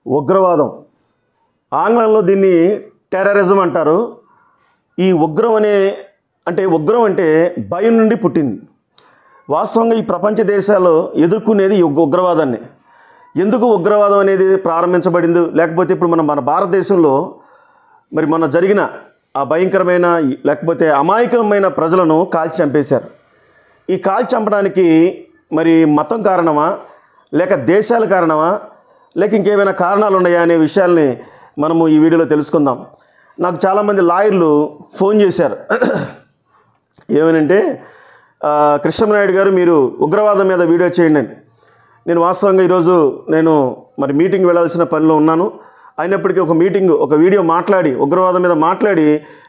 ఉగ్రవాదం, ఆంగ్లంలో దీన్ని టెర్రరిజం అంటారు. ఈ ఉగ్రం ఉగ్రం అంటే భయం నుండి పుట్టింది. వాస్తవంగా ఈ ప్రపంచ దేశాలు ఎదుర్కొనేది ఈ ఉగ్రవాదాన్ని. ఎందుకు ఉగ్రవాదం అనేది ప్రారంభించబడింది, లేకపోతే ఇప్పుడు మన భారతదేశంలో మరి మొన్న జరిగిన ఆ భయంకరమైన లేకపోతే అమాయకమైన ప్రజలను కాల్చి చంపేశారు. ఈ కాల్చి చంపడానికి మరి మతం కారణమా, లేక దేశాల కారణమా, లేక ఇంకేమైనా కారణాలు ఉన్నాయా అనే విషయాల్ని మనము ఈ వీడియోలో తెలుసుకుందాం. నాకు చాలామంది లాయర్లు ఫోన్ చేశారు. ఏమనంటే, కృష్ణమనాయుడు గారు మీరు ఉగ్రవాదం మీద వీడియో చేయండి అని. నేను వాస్తవంగా ఈరోజు మరి మీటింగ్ వెళ్ళాల్సిన పనిలో ఉన్నాను. అయినప్పటికీ ఒక వీడియో మాట్లాడి ఉగ్రవాదం మీద మాట్లాడి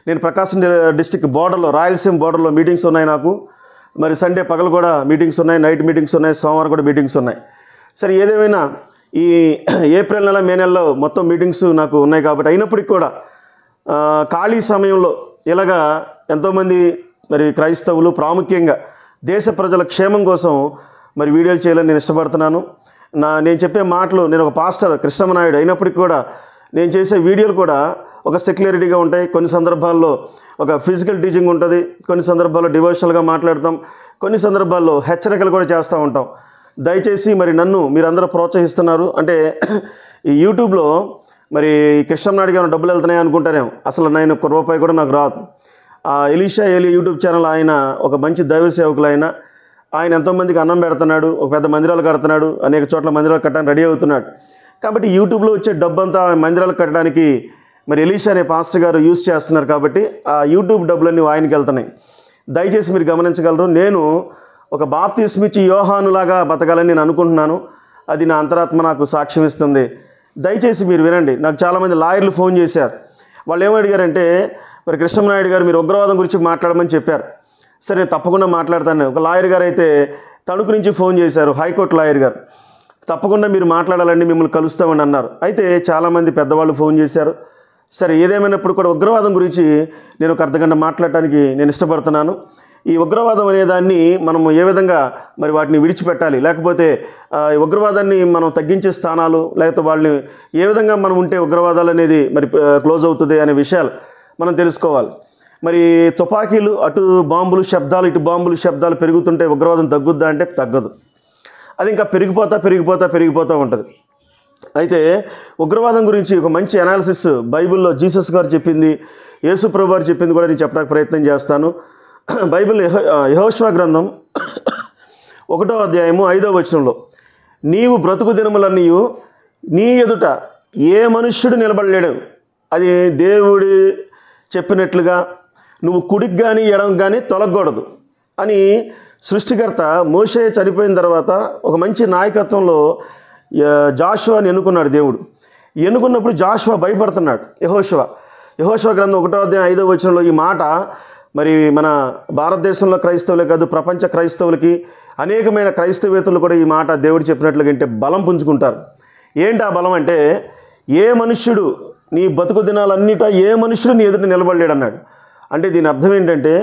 నేను ప్రకాశం డిస్టిక్ బోర్డర్లో, రాయలసీమ బోర్డర్లో మీటింగ్స్ ఉన్నాయి నాకు. మరి సండే పగలు కూడా మీటింగ్స్ ఉన్నాయి, నైట్ మీటింగ్స్ ఉన్నాయి, సోమవారం కూడా మీటింగ్స్ ఉన్నాయి. సరే, ఏదేమైనా ఈ ఏప్రిల్ నెల, మే నెలలో మొత్తం మీటింగ్స్ నాకు ఉన్నాయి కాబట్టి అయినప్పటికీ కూడా ఖాళీ సమయంలో ఇలాగా ఎంతోమంది మరి క్రైస్తవులు ప్రాముఖ్యంగా దేశ ప్రజల క్షేమం కోసం మరి వీడియోలు చేయాలని నేను ఇష్టపడుతున్నాను. నేను చెప్పే మాటలు, నేను ఒక పాస్టర్ కృష్ణమనాయుడు అయినప్పటికీ కూడా నేను చేసే వీడియోలు కూడా ఒక సెక్యులరిటీగా ఉంటాయి. కొన్ని సందర్భాల్లో ఒక ఫిజికల్ టీచింగ్ ఉంటుంది, కొన్ని సందర్భాల్లో డివోషనల్గా మాట్లాడతాం, కొన్ని సందర్భాల్లో హెచ్చరికలు కూడా చేస్తూ ఉంటాం. దయచేసి మరి నన్ను మీరందరూ ప్రోత్సహిస్తున్నారు అంటే ఈ యూట్యూబ్లో మరి కృష్ణమనాయుడు గారు డబ్బులు వెళ్తున్నాయి అనుకుంటారేమో. అసలు నేను ఒక్క రూపాయి కూడా నాకు రాదు. ఎలీషా ఏలి యూట్యూబ్ ఛానల్ ఆయన ఒక మంచి దైవ సేవకులు. ఆయన ఎంతోమందికి అన్నం పెడుతున్నాడు, ఒక పెద్ద మందిరాలు కడుతున్నాడు, అనేక చోట్ల మందిరాలు కట్టడానికి రెడీ అవుతున్నాడు. కాబట్టి యూట్యూబ్లో వచ్చే డబ్బంతా మందిరాలు కట్టడానికి మరి ఎలీషా అనే పాస్టర్ గారు యూజ్ చేస్తున్నారు. కాబట్టి ఆ యూట్యూబ్ డబ్బులన్నీ ఆయనకి వెళ్తున్నాయి. దయచేసి మీరు గమనించగలరు, నేను ఒక బాప్తిస్మిచ్చి యోహానులాగా బతకాలని నేను అనుకుంటున్నాను. అది నా అంతరాత్మ నాకు సాక్ష్యం ఇస్తుంది. దయచేసి మీరు వినండి. నాకు చాలామంది లాయర్లు ఫోన్ చేశారు. వాళ్ళు ఏమడిగారంటే, మరి కృష్ణమనాయుడు గారు మీరు ఉగ్రవాదం గురించి మాట్లాడమని చెప్పారు. సరే, నేను తప్పకుండా మాట్లాడతాను. ఒక లాయర్ గారు అయితే తణుకు నుంచి ఫోన్ చేశారు, హైకోర్టు లాయర్ గారు. తప్పకుండా మీరు మాట్లాడాలండి, మిమ్మల్ని కలుస్తామని అన్నారు. అయితే చాలామంది పెద్దవాళ్ళు ఫోన్ చేశారు. సరే, ఏదేమైనప్పుడు కూడా ఉగ్రవాదం గురించి నేను ఒక అర్ధగంట మాట్లాడటానికి నేను ఇష్టపడుతున్నాను. ఈ ఉగ్రవాదం అనేదాన్ని మనం ఏ విధంగా మరి వాటిని విడిచిపెట్టాలి, లేకపోతే ఈ ఉగ్రవాదాన్ని మనం తగ్గించే స్థానాలు, లేకపోతే వాళ్ళని ఏ విధంగా మనం ఉంటే ఉగ్రవాదాలు అనేది మరి క్లోజ్ అవుతుంది అనే విషయాలు మనం తెలుసుకోవాలి. మరి తుపాకీలు, అటు బాంబులు శబ్దాలు, ఇటు బాంబులు శబ్దాలు పెరుగుతుంటే ఉగ్రవాదం తగ్గుద్దా అంటే తగ్గదు. అది ఇంకా పెరిగిపోతూ ఉంటుంది. అయితే ఉగ్రవాదం గురించి ఒక మంచి అనాలిసిస్ బైబిల్లో జీసస్ గారు చెప్పింది, యేసు ప్రభు గారు చెప్పింది కూడా నేను చెప్పడానికి ప్రయత్నం చేస్తాను. బైబిల్ యెహోషువ గ్రంథం 1వ అధ్యాయము 5వ వచనంలో, నీవు బ్రతుకు దినములన్నీ నీ ఎదుట ఏ మనుష్యుడు నిలబడలేడు. అది దేవుడి చెప్పినట్లుగా నువ్వు కుడికి కానీ ఎడమకి కానీ తొలగకూడదు అని సృష్టికర్త మోషే చనిపోయిన తర్వాత ఒక మంచి నాయకత్వంలో జాషువాని ఎన్నుకున్నాడు దేవుడు. ఎన్నుకున్నప్పుడు జాషువా భయపడుతున్నాడు. యెహోషువ గ్రంథం 1వ అధ్యాయం 5వ వచనంలో ఈ మాట మరి మన భారతదేశంలో క్రైస్తవులే కాదు, ప్రపంచ క్రైస్తవులకి, అనేకమైన క్రైస్తవేతలు కూడా ఈ మాట దేవుడు చెప్పినట్లుగా అంటే బలం పుంజుకుంటారు. ఏంటి ఆ బలం అంటే, ఏ మనుష్యుడు నీ బతుకు దినాలన్నిటా ఏ మనుష్యుడు నీ ఎదుట నిలబడలేడు అన్నాడు. అంటే దీని అర్థం ఏంటంటే,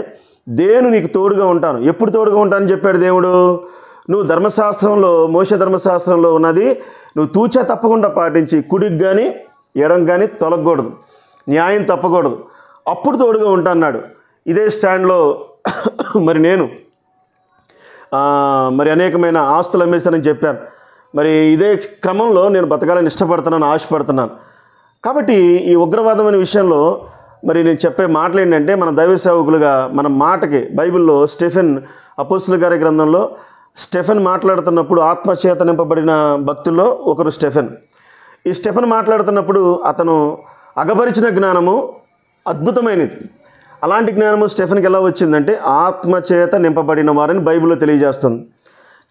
నేను నీకు తోడుగా ఉంటాను. ఎప్పుడు తోడుగా ఉంటానని చెప్పాడు దేవుడు? నువ్వు ధర్మశాస్త్రంలో, మోషే ధర్మశాస్త్రంలో ఉన్నది నువ్వు తూచా తప్పకుండా పాటించి, కుడికి కానీ ఎడం కానీ తొలగకూడదు, న్యాయం తప్పకూడదు, అప్పుడు తోడుగా ఉంటా అన్నాడు. ఇదే స్టాండ్లో మరి నేను మరి అనేకమైన ఆస్తులు అమ్మేస్తానని చెప్పాను. మరి ఇదే క్రమంలో నేను బతకాలని ఇష్టపడుతున్నాను, ఆశపడుతున్నాను. కాబట్టి ఈ ఉగ్రవాదం అనే విషయంలో మరి నేను చెప్పే మాటలు ఏంటంటే, మన దైవ సేవకులుగా మన మాటకి బైబిల్లో స్టెఫెన్ అపోస్తుల గారి గ్రంథంలో స్టెఫెన్ మాట్లాడుతున్నప్పుడు ఆత్మచేత నింపబడిన భక్తుల్లో ఒకరు స్టెఫెన్. ఈ స్టెఫెన్ మాట్లాడుతున్నప్పుడు అతను అగపరిచిన జ్ఞానము అద్భుతమైనది. అలాంటి జ్ఞానము స్టెఫెన్కి ఎలా వచ్చిందంటే ఆత్మచేత నింపబడిన వారని బైబిల్లో తెలియజేస్తుంది.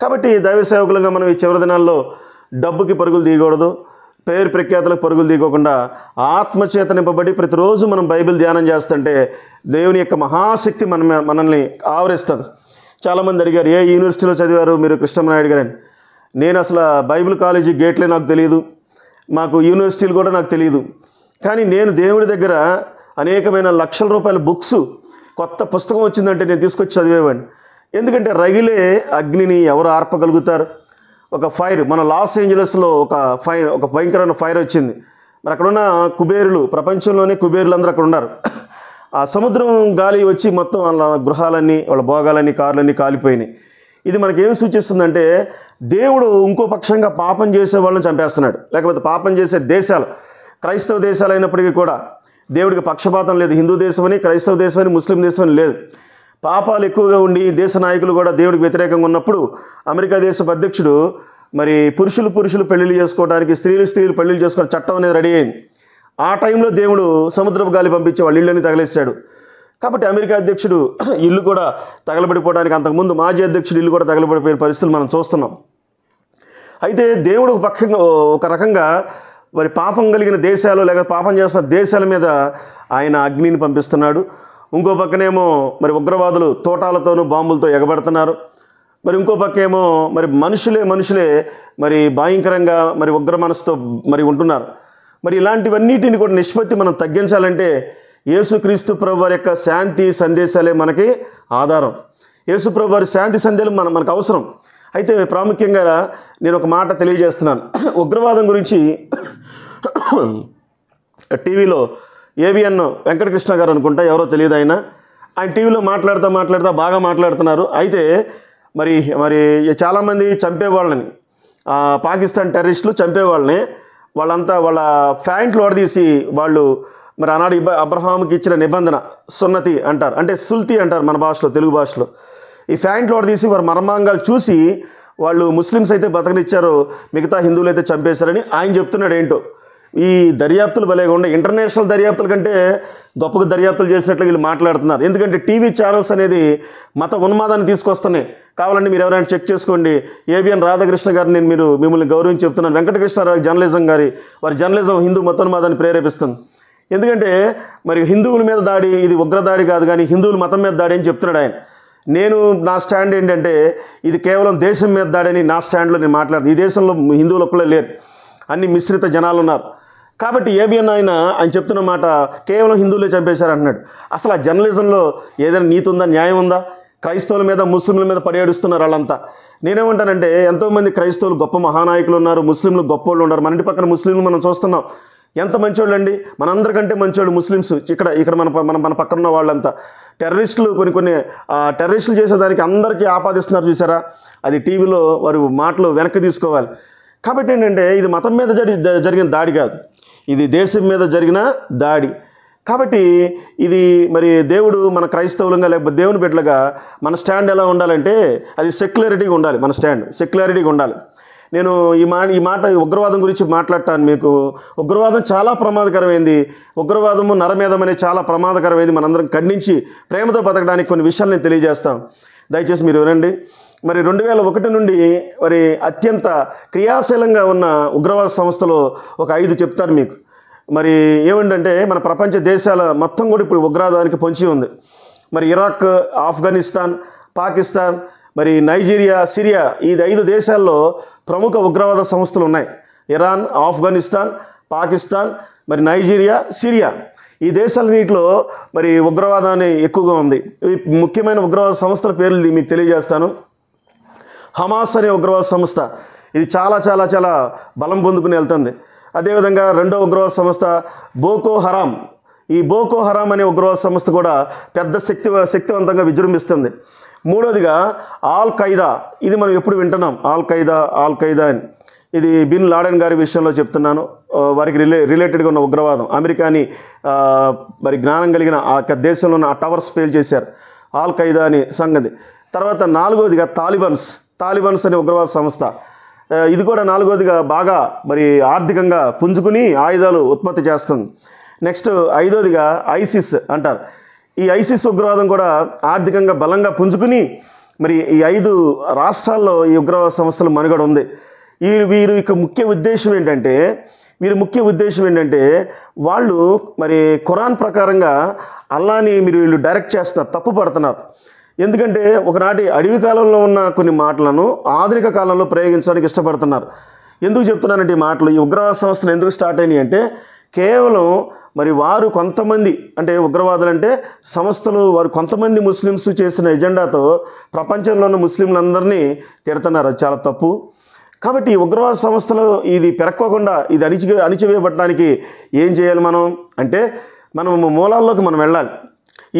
కాబట్టి దైవ సేవకులుగా మనం ఈ చివరి దినాల్లో డబ్బుకి పరుగులు తీయకూడదు, పేరు ప్రఖ్యాతులకు పరుగులు తీయకుండా ఆత్మచేత నింపబడి ప్రతిరోజు మనం బైబిల్ ధ్యానం చేస్తుంటే దేవుని యొక్క మహాశక్తి మనల్ని ఆవరిస్తుంది. చాలామంది అడిగారు, ఏ యూనివర్సిటీలో చదివారు మీరు కృష్ణమనాయుడు గారని. నేను అసలు బైబిల్ కాలేజీ గేట్లే నాకు తెలియదు, మాకు యూనివర్సిటీలు కూడా నాకు తెలియదు. కానీ నేను దేవుడి దగ్గర అనేకమైన లక్షల రూపాయల బుక్స్, కొత్త పుస్తకం వచ్చిందంటే నేను తీసుకొచ్చి చదివేవాడిని. ఎందుకంటే రగిలే అగ్నిని ఎవరు ఆర్పగలుగుతారు? ఒక ఫైర్ మన లాస్ ఏంజలస్లో ఒక భయంకరమైన ఫైర్ వచ్చింది. మరి అక్కడున్న కుబేరులు, ప్రపంచంలోనే కుబేరులు అందరూ అక్కడ ఉన్నారు. ఆ సముద్రం గాలి వచ్చి మొత్తం వాళ్ళ గృహాలన్నీ, వాళ్ళ భోగాలన్నీ, కార్లన్నీ కాలిపోయినాయి. ఇది మనకేం సూచిస్తుందంటే దేవుడు ఇంకో పక్షంగా పాపం చేసే వాళ్ళని చంపేస్తున్నాడు. లేకపోతే పాపం చేసే దేశాలు, క్రైస్తవ దేశాలు అయినప్పటికీ కూడా దేవుడికి పక్షపాతం లేదు. హిందూ దేశమని, క్రైస్తవ దేశమని, ముస్లిం దేశమని లేదు. పాపాలు ఎక్కువగా ఉండి దేశ నాయకులు కూడా దేవుడికి వ్యతిరేకంగా ఉన్నప్పుడు అమెరికా దేశపు అధ్యక్షుడు మరి పురుషులు పెళ్లిళ్ళు చేసుకోవడానికి, స్త్రీలు పెళ్లిళ్ళు చేసుకోవడానికి చట్టం అనేది రెడీ అయింది. ఆ టైంలో దేవుడు సముద్రపు గాలి పంపించి వాళ్ళ ఇళ్ళని తగలేశాడు. కాబట్టి అమెరికా అధ్యక్షుడు ఇల్లు కూడా తగలబడిపోవడానికి, అంతకుముందు మాజీ అధ్యక్షుడు ఇల్లు కూడా తగలబడిపోయిన పరిస్థితులు మనం చూస్తున్నాం. అయితే దేవుడు ఒక రకంగా మరి పాపం కలిగిన దేశాలు, లేక పాపం చేస్తున్న దేశాల మీద ఆయన అగ్నిని పంపిస్తున్నాడు. ఇంకో పక్కనేమో మరి ఉగ్రవాదులు తోటాలతోనూ బాంబులతో ఎగబడుతున్నారు. మరి ఇంకో పక్కేమో మరి మనుషులే మరి భయంకరంగా మరి ఉగ్ర మనసుతో మరి ఉంటున్నారు. మరి ఇలాంటివన్నిటిని కూడా నిష్పత్తి మనం తగ్గించాలంటే యేసుక్రీస్తు ప్రభు వారి యొక్క శాంతి సందేశాలే మనకి ఆధారం. యేసు ప్రభు వారి శాంతి సందేశం మనకు అవసరం. అయితే ప్రాముఖ్యంగా నేను ఒక మాట తెలియజేస్తున్నాను. ఉగ్రవాదం గురించి టీవీలో ఏబిఎన్ వెంకటకృష్ణ గారు అనుకుంటా, ఎవరో తెలియదు, ఆయన టీవీలో మాట్లాడుతూ బాగా మాట్లాడుతున్నారు. అయితే మరి చాలామంది చంపేవాళ్ళని, పాకిస్తాన్ టెర్రరిస్టులు చంపేవాళ్ళని, వాళ్ళంతా వాళ్ళ ప్యాంట్లు ఓడదీసి వాళ్ళు మరి ఆనాడు అబ్రహాంకి ఇచ్చిన నిబంధన సున్నతి అంటారు, అంటే సుల్తి అంటారు మన భాషలో, తెలుగు భాషలో. ఈ ప్యాంట్లు ఓడదీసి వారి మర్మాంగాలు చూసి వాళ్ళు ముస్లిమ్స్ అయితే బతకనిచ్చారు, మిగతా హిందువులు అయితే చంపేశారని ఆయన చెప్తున్నాడు. ఏంటో ఈ దర్యాప్తులు భలేగా ఉండే, ఇంటర్నేషనల్ దర్యాప్తుల కంటే గొప్పగా దర్యాప్తులు చేసినట్లు వీళ్ళు మాట్లాడుతున్నారు. ఎందుకంటే టీవీ ఛానల్స్ అనేది మత ఉన్మాదాన్ని తీసుకొస్తున్నాయి. కావాలంటే మీరు ఎవరైనా చెక్ చేసుకోండి. ఏబిఎన్ రాధాకృష్ణ గారిని మిమ్మల్ని గౌరవించి చెప్తున్నాను. వెంకటకృష్ణరావు జర్నలిజం వారి జర్నలిజం హిందూ మతోన్మాదాన్ని ప్రేరేపిస్తుంది. ఎందుకంటే మరి హిందువుల మీద దాడి ఇది ఉగ్రదాడి కాదు, కానీ హిందువుల మతం మీద దాడి అని చెప్తున్నాడు ఆయన. నా స్టాండ్ ఏంటంటే ఇది కేవలం దేశం మీద దాడని నా స్టాండ్లో నేను మాట్లాడుతాను. ఈ దేశంలో హిందువులు ఒక్కళ్ళే లేరు, అన్ని మిశ్రిత జనాలు ఉన్నారు. కాబట్టి ఏబిఎన్ ఆయన చెప్తున్న మాట కేవలం హిందువులే చంపేశారంటున్నాడు. అసలు ఆ జర్నలిజంలో ఏదైనా నీతి ఉందా, న్యాయం ఉందా? క్రైస్తవుల మీద, ముస్లింల మీద పడేడుస్తున్నారు వాళ్ళంతా. నేనేమంటానంటే ఎంతోమంది క్రైస్తవులు గొప్ప మహానాయకులు ఉన్నారు, ముస్లింలు గొప్పోళ్ళు ఉన్నారు. మన ఇంటి పక్కన ముస్లింలు మనం చూస్తున్నాం, ఎంత మంచోళ్ళు అండి, మనందరికంటే మంచోళ్ళు ముస్లిమ్స్. ఇక్కడ మన పక్కన ఉన్న వాళ్ళంతా టెర్రరిస్టులు, కొన్ని టెర్రరిస్టులు చేసేదానికి అందరికీ ఆపాదిస్తున్నారు చూసారా? అది టీవీలో వారు మాటలు వెనక్కి తీసుకోవాలి. కాబట్టి ఏంటంటే ఇది మతం మీద జరిగిన దాడి కాదు, ఇది దేశం మీద జరిగిన దాడి. కాబట్టి ఇది మరి దేవుడు మన క్రైస్తవులంగా లేకపోతే దేవుని బిడ్డలుగా మన స్టాండ్ ఎలా ఉండాలంటే అది సెక్యులారిటీగా ఉండాలి. మన స్టాండ్ సెక్యులారిటీగా ఉండాలి. నేను ఈ మాట ఉగ్రవాదం గురించి మాట్లాడటాను మీకు. ఉగ్రవాదం చాలా ప్రమాదకరమైంది. ఉగ్రవాదము, నరమేధం అనేది చాలా ప్రమాదకరమైంది. మనందరం ఖండించి ప్రేమతో బతకడానికి కొన్ని విషయాలు నేను తెలియజేస్తాను, దయచేసి మీరు వినండి. మరి 2001 నుండి మరి అత్యంత క్రియాశీలంగా ఉన్న ఉగ్రవాద సంస్థలు ఒక 5 చెప్తారు మీకు. మరి ఏమిటంటే మన ప్రపంచ దేశాల మొత్తం కూడా ఇప్పుడు ఉగ్రవాదానికి పొంచి ఉంది. మరి ఇరాక్, ఆఫ్ఘనిస్తాన్, పాకిస్తాన్, మరి నైజీరియా, సిరియా, ఈ 5 దేశాల్లో ప్రముఖ ఉగ్రవాద సంస్థలు ఉన్నాయి. ఇరాన్, ఆఫ్ఘనిస్తాన్, పాకిస్తాన్, మరి నైజీరియా, సిరియా, ఈ దేశాలన్నింటిలో మరి ఉగ్రవాదాన్ని ఎక్కువగా ఉంది. ఈ ముఖ్యమైన ఉగ్రవాద సంస్థల పేర్లు మీకు తెలియజేస్తాను. హమాస్ అనే ఉగ్రవాద సంస్థ, ఇది చాలా చాలా చాలా బలం పొందుకుని వెళ్తుంది. అదేవిధంగా రెండో ఉగ్రవాద సంస్థ బోకో హరాం. ఈ బోకో హరాం అనే ఉగ్రవాద సంస్థ కూడా పెద్ద శక్తివంతంగా విజృంభిస్తుంది. మూడోదిగా ఆల్ ఖైదా, ఇది మనం ఎప్పుడు వింటున్నాం, ఆల్ ఖైదా అని. ఇది బిన్ లాడెన్ గారి విషయంలో చెప్తున్నాను. వారికి రిలేటెడ్గా ఉన్న ఉగ్రవాదం. అమెరికాని మరి జ్ఞానం కలిగిన ఆ దేశంలో ఉన్న ఆ టవర్స్ పేల్ చేశారు, ఆల్ ఖైదా అని సంగతి. తర్వాత నాలుగోదిగా తాలిబన్స్ అనే ఉగ్రవాద సంస్థ, ఇది కూడా నాలుగోదిగా బాగా మరి ఆర్థికంగా పుంజుకుని ఆయుధాలు ఉత్పత్తి చేస్తుంది. నెక్స్ట్ 5వదిగా ఐసిస్ అంటారు. ఈ ఐసిస్ ఉగ్రవాదం కూడా ఆర్థికంగా బలంగా పుంజుకుని మరి ఈ 5 రాష్ట్రాల్లో ఈ ఉగ్రవాద సంస్థలు మనుగడ ఉంది. వీరి యొక్క ముఖ్య ఉద్దేశం ఏంటంటే వాళ్ళు మరి ఖురాన్ ప్రకారంగా అల్లాని వీళ్ళు డైరెక్ట్ చేస్తున్నారు, తప్పు పడుతున్నారు. ఎందుకంటే ఒకనాటి అడవి కాలంలో ఉన్న కొన్ని మాటలను ఆధునిక కాలంలో ప్రయోగించడానికి ఇష్టపడుతున్నారు. ఎందుకు చెప్తున్నానంటే ఈ మాటలు, ఈ ఉగ్రవాద సంస్థలు ఎందుకు స్టార్ట్ అయినాయి అంటే కేవలం మరి వారు కొంతమంది, అంటే ఉగ్రవాదులు అంటే సంస్థలు, వారు కొంతమంది ముస్లిమ్స్ చేసిన ఎజెండాతో ప్రపంచంలో ఉన్న ముస్లింలందరినీ తిడుతున్నారు. అది చాలా తప్పు. కాబట్టి ఈ ఉగ్రవాద సంస్థలు ఇది పెరక్కోకుండా ఇది అణిచివేయబడటానికి ఏం చేయాలి మనం అంటే మనం మూలాల్లోకి మనం వెళ్ళాలి.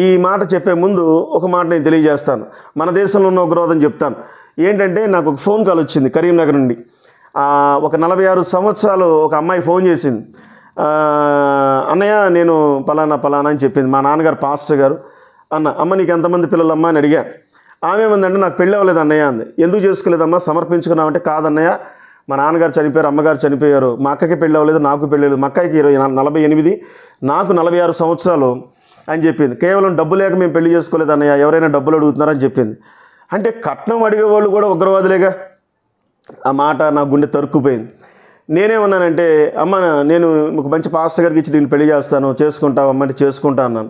ఈ మాట చెప్పే ముందు ఒక మాట నేను తెలియజేస్తాను. మన దేశంలో ఉన్న ఉగ్రవాదం చెప్తాను. ఏంటంటే నాకు ఒక ఫోన్ కాల్ వచ్చింది కరీంనగర్ నుండి. ఒక 46 సంవత్సరాలు ఒక అమ్మాయి ఫోన్ చేసింది. అన్నయ్య నేను పలానా అని చెప్పింది. మా నాన్నగారు పాస్టర్ గారు. అమ్మ నీకు ఎంతమంది పిల్లలమ్మా అని అడిగా. ఆమె ఏమందంటే నాకు పెళ్ళి అవ్వలేదు అన్నయ్య అంది. ఎందుకు చేసుకోలేదమ్మా, సమర్పించుకున్నామంటే కాదన్నయ్య మా నాన్నగారు చనిపోయారు, అమ్మగారు చనిపోయారు, మా అక్కకి పెళ్ళి అవ్వలేదు, నాకు పెళ్ళి లేదు, మా అక్కకి 48, నాకు 46 సంవత్సరాలు అని చెప్పింది. కేవలం డబ్బు లేక మేము పెళ్లి చేసుకోలేదు అన్నయ్య, ఎవరైనా డబ్బులు అడుగుతున్నారని చెప్పింది. అంటే కట్నం అడిగేవాళ్ళు కూడా ఉగ్రవాదులేగా. ఆ మాట నా గుండె తరుక్కుపోయింది. నేనేమన్నానంటే అమ్మ నేను ఒక మంచి పాస్టర్ గారికి ఇచ్చి నేను పెళ్లి చేస్తాను, చేసుకుంటావమ్మంటే చేసుకుంటా అన్నాను.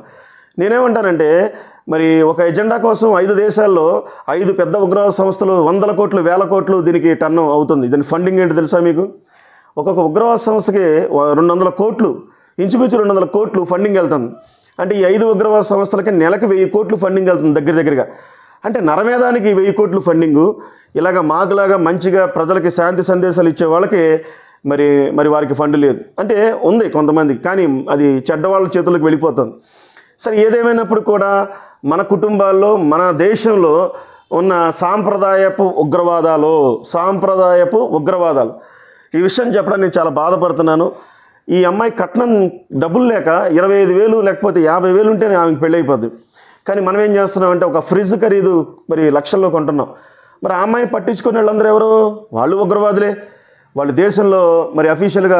నేనేమంటానంటే మరి ఒక ఎజెండా కోసం 5 దేశాల్లో 5 పెద్ద ఉగ్రవాద సంస్థలు 100 కోట్లు 1000 కోట్లు దీనికి టర్న్ అవుతుంది. దీని ఫండింగ్ ఏంటి తెలుసా మీకు? ఒక్కొక్క ఉగ్రవాద సంస్థకి 200 కోట్లు, ఇంచుమించు 200 కోట్లు ఫండింగ్ వెళ్తుంది. అంటే ఈ 5 ఉగ్రవాద సంస్థలకి నెలకు 1000 కోట్లు ఫండింగ్ వెళ్తుంది దగ్గరగా. అంటే నరమేధానికి 1000 కోట్లు ఫండింగు. ఇలాగ మాకులాగా మంచిగా ప్రజలకి శాంతి సందేశాలు ఇచ్చే వాళ్ళకి మరి వారికి ఫండ్ లేదు. అంటే ఉంది కొంతమందికి, కానీ అది చెడ్డవాళ్ళ చేతులకు వెళ్ళిపోతుంది. సరే ఏదేమైనప్పుడు కూడా మన కుటుంబాల్లో మన దేశంలో ఉన్న సాంప్రదాయపు ఉగ్రవాదాలు ఈ విషయం చెప్పడానికి నేను చాలా బాధపడుతున్నాను. ఈ అమ్మాయి కట్నం డబ్బులు లేక 25,000 లేకపోతే 50,000 ఉంటేనే ఆమెకు పెళ్ళి అయిపోద్ది. కానీ మనం ఏం చేస్తున్నామంటే ఒక ఫ్రిడ్జ్ ఖరీదు మరి లక్షల్లో కొంటున్నాం. మరి ఆ అమ్మాయిని పట్టించుకునే వాళ్ళందరూ ఎవరు? వాళ్ళు ఉగ్రవాదులే. వాళ్ళు దేశంలో మరి అఫీషియల్గా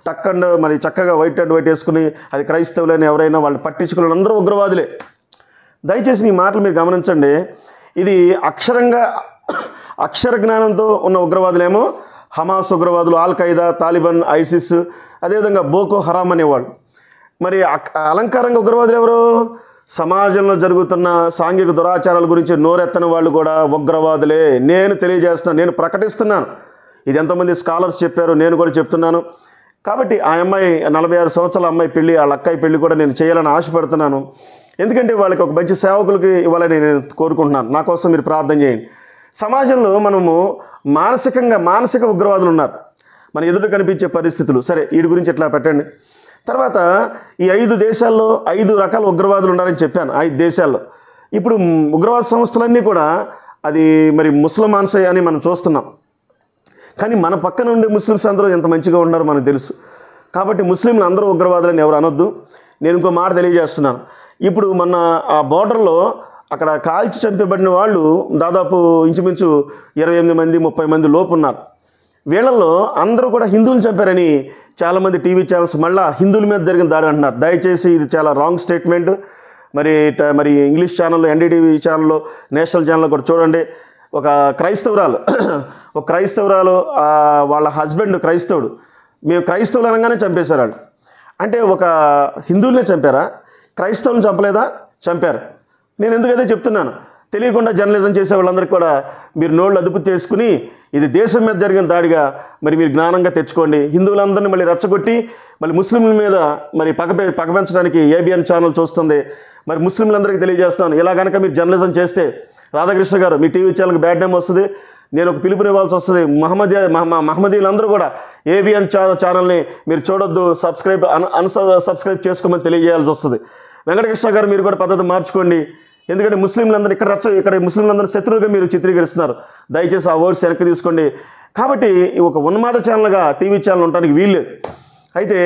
టక్ అండ్ మరి చక్కగా వైట్ అండ్ వైట్ వేసుకుని అది క్రైస్తవులని ఎవరైనా వాళ్ళు పట్టించుకునే వాళ్ళందరూ ఉగ్రవాదులే. దయచేసి ఈ మాటలు మీరు గమనించండి. ఇది అక్షర జ్ఞానంతో ఉన్న ఉగ్రవాదులేమో హమాస్ ఉగ్రవాదులు, ఆల్ ఖైదా, తాలిబాన్, ఐసిస్, అదేవిధంగా బోకో హరామ్ అనేవాళ్ళు. మరి అలంకారంగా ఉగ్రవాదులు ఎవరు? సమాజంలో జరుగుతున్న సాంఘిక దురాచారాల గురించి నోరెత్తని వాళ్ళు కూడా ఉగ్రవాదులే. నేను తెలియజేస్తున్నాను, నేను ప్రకటిస్తున్నాను. ఇది ఎంతోమంది స్కాలర్స్ చెప్పారు, నేను కూడా చెప్తున్నాను. కాబట్టి ఆ అమ్మాయి 46 సంవత్సరాల అమ్మాయి పెళ్ళి, వాళ్ళ అక్కాయి పెళ్ళి కూడా నేను చేయాలని ఆశపడుతున్నాను. ఎందుకంటే వాళ్ళకి ఒక మంచి సేవకులకి ఇవ్వాలని నేను కోరుకుంటున్నాను. నా కోసం మీరు ప్రార్థన చేయండి. సమాజంలో మనము మానసిక ఉగ్రవాదులు ఉన్నారు, మన ఎదుట కనిపించే పరిస్థితులు. సరే వీటి గురించి ఎట్లా పెట్టండి. తర్వాత ఈ 5 దేశాల్లో 5 రకాల ఉగ్రవాదులు ఉన్నారని చెప్పాను. 5 దేశాల్లో ఇప్పుడు ఉగ్రవాద సంస్థలన్నీ కూడా అది మరి ముస్లిమాన్సే అని మనం చూస్తున్నాం. కానీ మన పక్కన ఉండే ముస్లిమ్స్ అందరూ ఎంత మంచిగా ఉన్నారో మనకు తెలుసు. కాబట్టి ముస్లింలు అందరూ ఉగ్రవాదులని ఎవరు అనొద్దు. నేను ఇంకో మాట తెలియజేస్తున్నాను. ఇప్పుడు మొన్న ఆ బోర్డర్లో అక్కడ కాల్చి చంపబడిన వాళ్ళు దాదాపు ఇంచుమించు 28 మంది 30 మంది లోపు ఉన్నారు. వీళ్ళల్లో అందరూ కూడా హిందువులు చంపారని చాలామంది టీవీ ఛానల్స్ మళ్ళీ హిందువుల మీద జరిగిన దాడి అంటున్నారు. దయచేసి ఇది చాలా రాంగ్ స్టేట్మెంట్. మరి ఇంగ్లీష్ ఛానల్లో, ఎన్డీటీవీ ఛానల్లో, నేషనల్ ఛానల్లో కూడా చూడండి. ఒక క్రైస్తవురాలు వాళ్ళ హస్బెండ్ క్రైస్తవుడు, మేము క్రైస్తవులు అనగానే చంపేశారు వాళ్ళు. అంటే ఒక హిందువులనే చంపారా? క్రైస్తవులను చంపలేదా? చంపారు. నేను ఎందుకైతే చెప్తున్నాను, తెలియకుండా జర్నలిజం చేసే వాళ్ళందరికీ కూడా మీరు నోళ్ళు అదుపు చేసుకుని ఇది దేశం మీద జరిగిన దాడిగా మరి మీరు జ్ఞానంగా తెచ్చుకోండి. హిందువులందరినీ మళ్ళీ రెచ్చగొట్టి మళ్ళీ ముస్లింల మీద మరి పగపెంచడానికి ఏబిఎన్ ఛానల్ చూస్తుంది. మరి ముస్లింలందరికీ తెలియజేస్తాను, ఇలా కనుక మీరు జర్నలిజం చేస్తే రాధాకృష్ణ గారు మీ టీవీ ఛానల్కి బ్యాడ్ నేమ్ వస్తుంది, నేను ఒక పిలుపునివ్వాల్సి వస్తుంది. మహమ్మదీయులందరూ కూడా ఏబిఎన్ ఛానల్ని మీరు చూడొద్దు, సబ్స్క్రైబ్ చేసుకోమని తెలియజేయాల్సి వస్తుంది. వెంకటకృష్ణ గారు మీరు కూడా పద్ధతి మార్చుకోండి. ఎందుకంటే ముస్లింలందరూ ఇక్కడ ముస్లింలందరూ శత్రువుగా మీరు చిత్రీకరిస్తున్నారు. దయచేసి ఆ వర్డ్స్ వెనక్కి తీసుకోండి. కాబట్టి ఒక ఉన్మాద ఛానల్గా టీవీ ఛానల్ ఉండడానికి వీల్లేదు. అయితే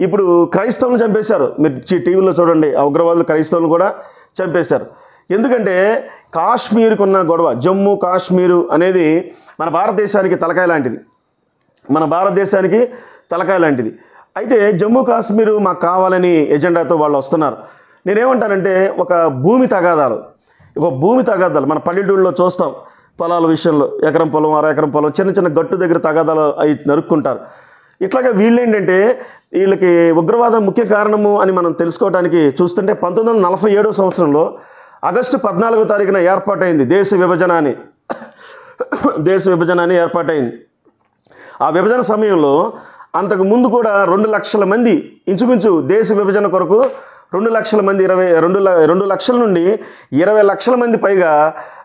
ఇప్పుడు క్రైస్తవులను చంపేశారు. మీరు టీవీలో చూడండి, ఆ ఉగ్రవాదులు క్రైస్తవులను కూడా చంపేశారు. ఎందుకంటే కాశ్మీర్కు ఉన్న గొడవ, జమ్మూ కాశ్మీరు అనేది మన భారతదేశానికి తలకాయ లాంటిది. అయితే జమ్మూ కాశ్మీరు మాకు కావాలని ఎజెండాతో వాళ్ళు వస్తున్నారు. నేనేమంటానంటే ఒక భూమి తగాదాలు మన పల్లెటూళ్ళలో చూస్తాం. పొలాల విషయంలో ఎకరం పొలం, 1/2 ఎకరం పొలం, చిన్న గట్టు దగ్గర తగాదాలు అవి నరుక్కుంటారు. ఇట్లాగే వీళ్ళేంటంటే వీళ్ళకి ఉగ్రవాదం ముఖ్య కారణము అని మనం తెలుసుకోవడానికి చూస్తుంటే 1947 సంవత్సరంలో ఆగస్టు 14వ తారీఖున ఏర్పాటైంది దేశ విభజన అని ఏర్పాటైంది. ఆ విభజన సమయంలో అంతకుముందు కూడా 2 లక్షల మంది, ఇంచుమించు దేశ విభజన కొరకు 2 లక్షల మంది, 2 లక్షల నుండి 20 లక్షల మంది పైగా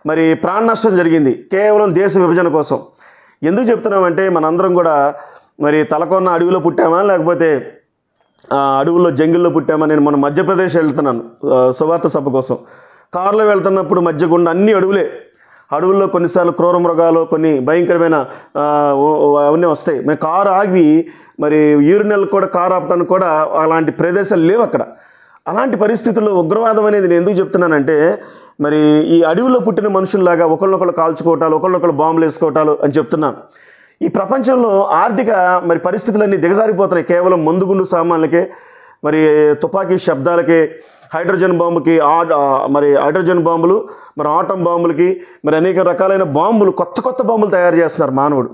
మరి ప్రాణ నష్టం జరిగింది కేవలం దేశ విభజన కోసం. ఎందుకు చెప్తున్నామంటే మనందరం కూడా మరి తలకొన్న అడవిలో పుట్టామా, లేకపోతే అడవుల్లో జంగిల్లో పుట్టామా? నేను మన మధ్యప్రదేశ్ వెళ్తున్నాను సువార్త సభ కోసం. కారులో వెళ్తున్నప్పుడు మధ్య గుండా అన్ని అడవులే. అడవుల్లో కొన్నిసార్లు క్రూర మృగాలు, కొన్ని భయంకరమైన అవన్నీ వస్తాయి. మేము కారు ఆగి మరి యూరినల్ కూడా కారు ఆపడానికి కూడా అలాంటి ప్రదేశాలు లేవు అక్కడ. అలాంటి పరిస్థితుల్లో ఉగ్రవాదం అనేది నేను ఎందుకు చెప్తున్నానంటే, మరి ఈ అడవిలో పుట్టిన మనుషుల్లాగా ఒకళ్ళొకళ్ళు కాల్చుకోవటాలు, ఒకళ్ళొకళ్ళు బాంబులు వేసుకోవటాలు అని చెప్తున్నాను. ఈ ప్రపంచంలో ఆర్థిక మరి పరిస్థితులన్నీ దిగజారిపోతున్నాయి కేవలం మందుగుండు సామాన్లకే, మరి తుపాకీ శబ్దాలకే, హైడ్రోజన్ బాంబుకి, మరి హైడ్రోజన్ బాంబులు, మరి ఆటం బాంబులకి, మరి అనేక రకాలైన బాంబులు, కొత్త కొత్త బాంబులు తయారు చేస్తున్నారు మానవుడు.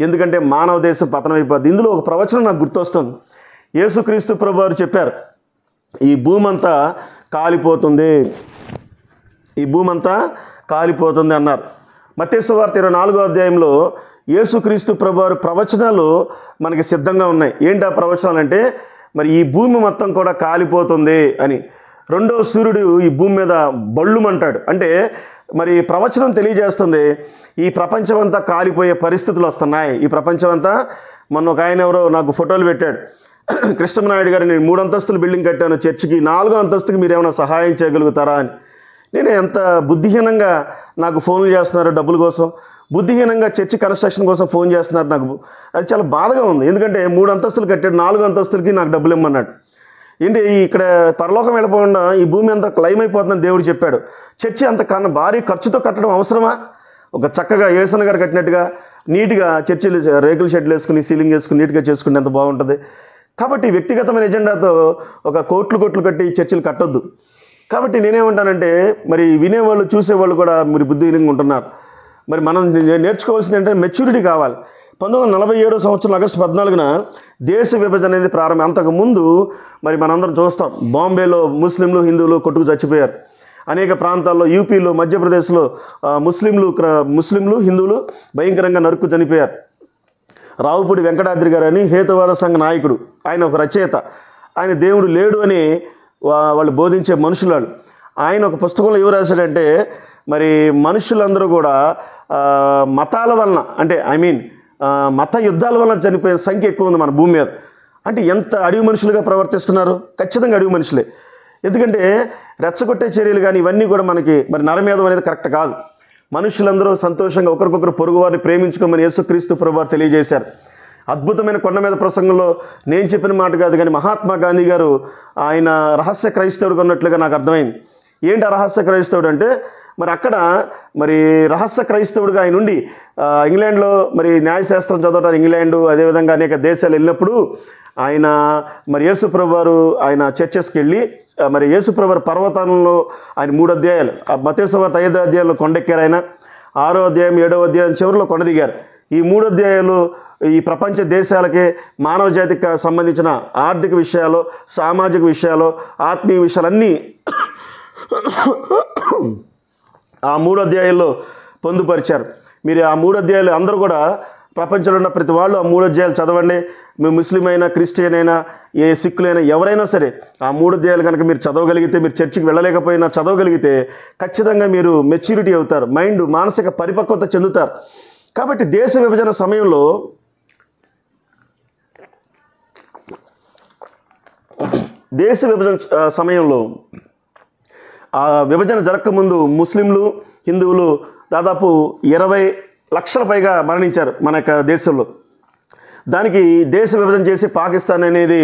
ఎందుకంటే మానవ దేశం పతనం అయిపోద్ది. ఇందులో ఒక ప్రవచనం నాకు గుర్తొస్తుంది. యేసుక్రీస్తు ప్రభువారు చెప్పారు, ఈ భూమి అంతా కాలిపోతుంది, ఈ భూమి అంతా కాలిపోతుంది అన్నారు. మత్తయి సువార్త 24వ అధ్యాయంలో యేసుక్రీస్తు ప్రభువారు ప్రవచనాలు మనకి సిద్ధంగా ఉన్నాయి. ఏంటి ఆ ప్రవచనాలు అంటే, మరి ఈ భూమి మొత్తం కూడా కాలిపోతుంది అని. రెండో సూర్యుడు ఈ భూమి మీద బళ్ళుమంటాడు. అంటే మరి ప్రవచనం తెలియజేస్తుంది ఈ ప్రపంచం అంతా కాలిపోయే పరిస్థితులు వస్తున్నాయి. ఈ ప్రపంచం అంతా, మొన్న ఒక ఆయన ఎవరో నాకు ఫోటోలు పెట్టాడు, కృష్ణమనాయుడు గారు, నేను 3 అంతస్తుల బిల్డింగ్ కట్టాను చర్చికి, 4వ అంతస్తుకి మీరు ఏమైనా సహాయం చేయగలుగుతారా అని. నేను ఎంత బుద్ధిహీనంగా నాకు ఫోన్లు చేస్తున్నారు డబ్బుల కోసం, బుద్ధిహీనంగా చర్చి కన్స్ట్రక్షన్ కోసం ఫోన్ చేస్తున్నారు. నాకు అది చాలా బాధగా ఉంది. ఎందుకంటే 3 అంతస్తులు కట్టాడు, 4 అంతస్తులకి నాకు డబ్బులు ఇమ్మన్నాడు. ఏంటి ఇక్కడ పరలోకం వెళ్ళకుండా ఈ భూమి అంతా క్లైమ్ అయిపోతుందని దేవుడు చెప్పాడు. చర్చి అంత కన్నా భారీ ఖర్చుతో కట్టడం అవసరమా? ఒక చక్కగా యేసన్న గారు కట్టినట్టుగా నీట్గా చర్చిలు రేకుల షెడ్లు వేసుకుని, సీలింగ్ వేసుకుని నీట్గా చేసుకుంటే ఎంత బాగుంటుంది. కాబట్టి వ్యక్తిగతమైన ఎజెండాతో ఒక కోట్లు కట్టి చర్చిలు కట్టొద్దు. కాబట్టి నేనేమంటానంటే, మరి వినేవాళ్ళు చూసేవాళ్ళు కూడా మరి బుద్ధిహీనంగా ఉంటున్నారు. మరి మనం నేర్చుకోవాల్సింది ఏంటంటే మెచ్యూరిటీ కావాలి. 1947 సంవత్సరం ఆగస్టు 14న దేశ విభజన అనేది ప్రారంభం. అంతకుముందు మరి మనందరం చూస్తాం, బాంబేలో ముస్లింలు హిందువులు కొట్టుకు చచ్చిపోయారు. అనేక ప్రాంతాల్లో యూపీలో, మధ్యప్రదేశ్లో ముస్లింలు హిందువులు భయంకరంగా నరుక్కు చనిపోయారు. రావుపూడి వెంకటాద్రి గారు అని హేతువాద సంఘ నాయకుడు, ఆయన ఒక రచయిత, ఆయన దేవుడు లేడు అని వాళ్ళు బోధించే మనుషులు. ఆయన ఒక పుస్తకంలో ఏం రాశాడంటే, మరి మనుషులందరూ కూడా మతాల వలన, అంటే మత యుద్ధాల వలన చనిపోయే సంఖ్య ఎక్కువ ఉంది మన భూమి మీద. అంటే ఎంత అడవి మనుషులుగా ప్రవర్తిస్తున్నారు? ఖచ్చితంగా అడవి మనుషులే. ఎందుకంటే రెచ్చగొట్టే చర్యలు కానీ ఇవన్నీ కూడా మనకి మరి నరమేధం అనేది కరెక్ట్ కాదు. మనుషులందరూ సంతోషంగా ఒకరికొకరు పొరుగువారిని ప్రేమించుకోమని యేసుక్రీస్తు ప్రభువారు తెలియజేశారు. అద్భుతమైన కొండ మీద ప్రసంగంలో నేను చెప్పిన మాట కాదు కానీ మహాత్మా గాంధీ గారు ఆయన రహస్య క్రైస్తవుడు ఉన్నట్లుగా నాకు అర్థమైంది. ఏంటి ఆ రహస్య క్రైస్తవుడు అంటే, మరి అక్కడ మరి రహస్య క్రైస్తవుడిగా ఆయన ఉండి ఇంగ్లాండ్లో మరి న్యాయశాస్త్రం చదవటానికి ఇంగ్లాండు అదేవిధంగా అనేక దేశాలు వెళ్ళినప్పుడు ఆయన మరి యేసుప్రభువారు ఆయన చర్చెస్కి వెళ్ళి మరి యేసుప్రభువారు పర్వతంలో ఆయన 3 అధ్యాయాలు, మత్తయి సువార్త 5వ అధ్యాయంలో కొండెక్కారు. ఆయన 6వ అధ్యాయం 7వ అధ్యాయం చివరిలో కొండ దిగారు. ఈ 3 అధ్యాయాలు ఈ ప్రపంచ దేశాలకే మానవ జాతికి సంబంధించిన ఆర్థిక విషయాలు, సామాజిక విషయాలు, ఆత్మీయ విషయాలన్నీ ఆ 3 అధ్యాయాల్లో పొందుపరిచారు. మీరు ఆ 3 అధ్యాయాలు అందరూ కూడా ప్రపంచంలో ఉన్న ప్రతి వాళ్ళు ఆ 3 అధ్యాయాలు చదవండి. మీ ముస్లిం అయినా, క్రిస్టియన్ అయినా, ఏ సిక్కులైనా, ఎవరైనా సరే ఆ 3 అధ్యాయాలు కనుక మీరు చదవగలిగితే, మీరు చర్చికి వెళ్ళలేకపోయినా చదవగలిగితే ఖచ్చితంగా మీరు మెచ్యూరిటీ అవుతారు, మానసిక పరిపక్వత చెందుతారు. కాబట్టి దేశ విభజన సమయంలో ఆ విభజన జరగకముందు ముస్లింలు హిందువులు దాదాపు 20 లక్షల పైగా మరణించారు మన యొక్క దేశంలో. దానికి దేశ విభజన చేసి పాకిస్తాన్ అనేది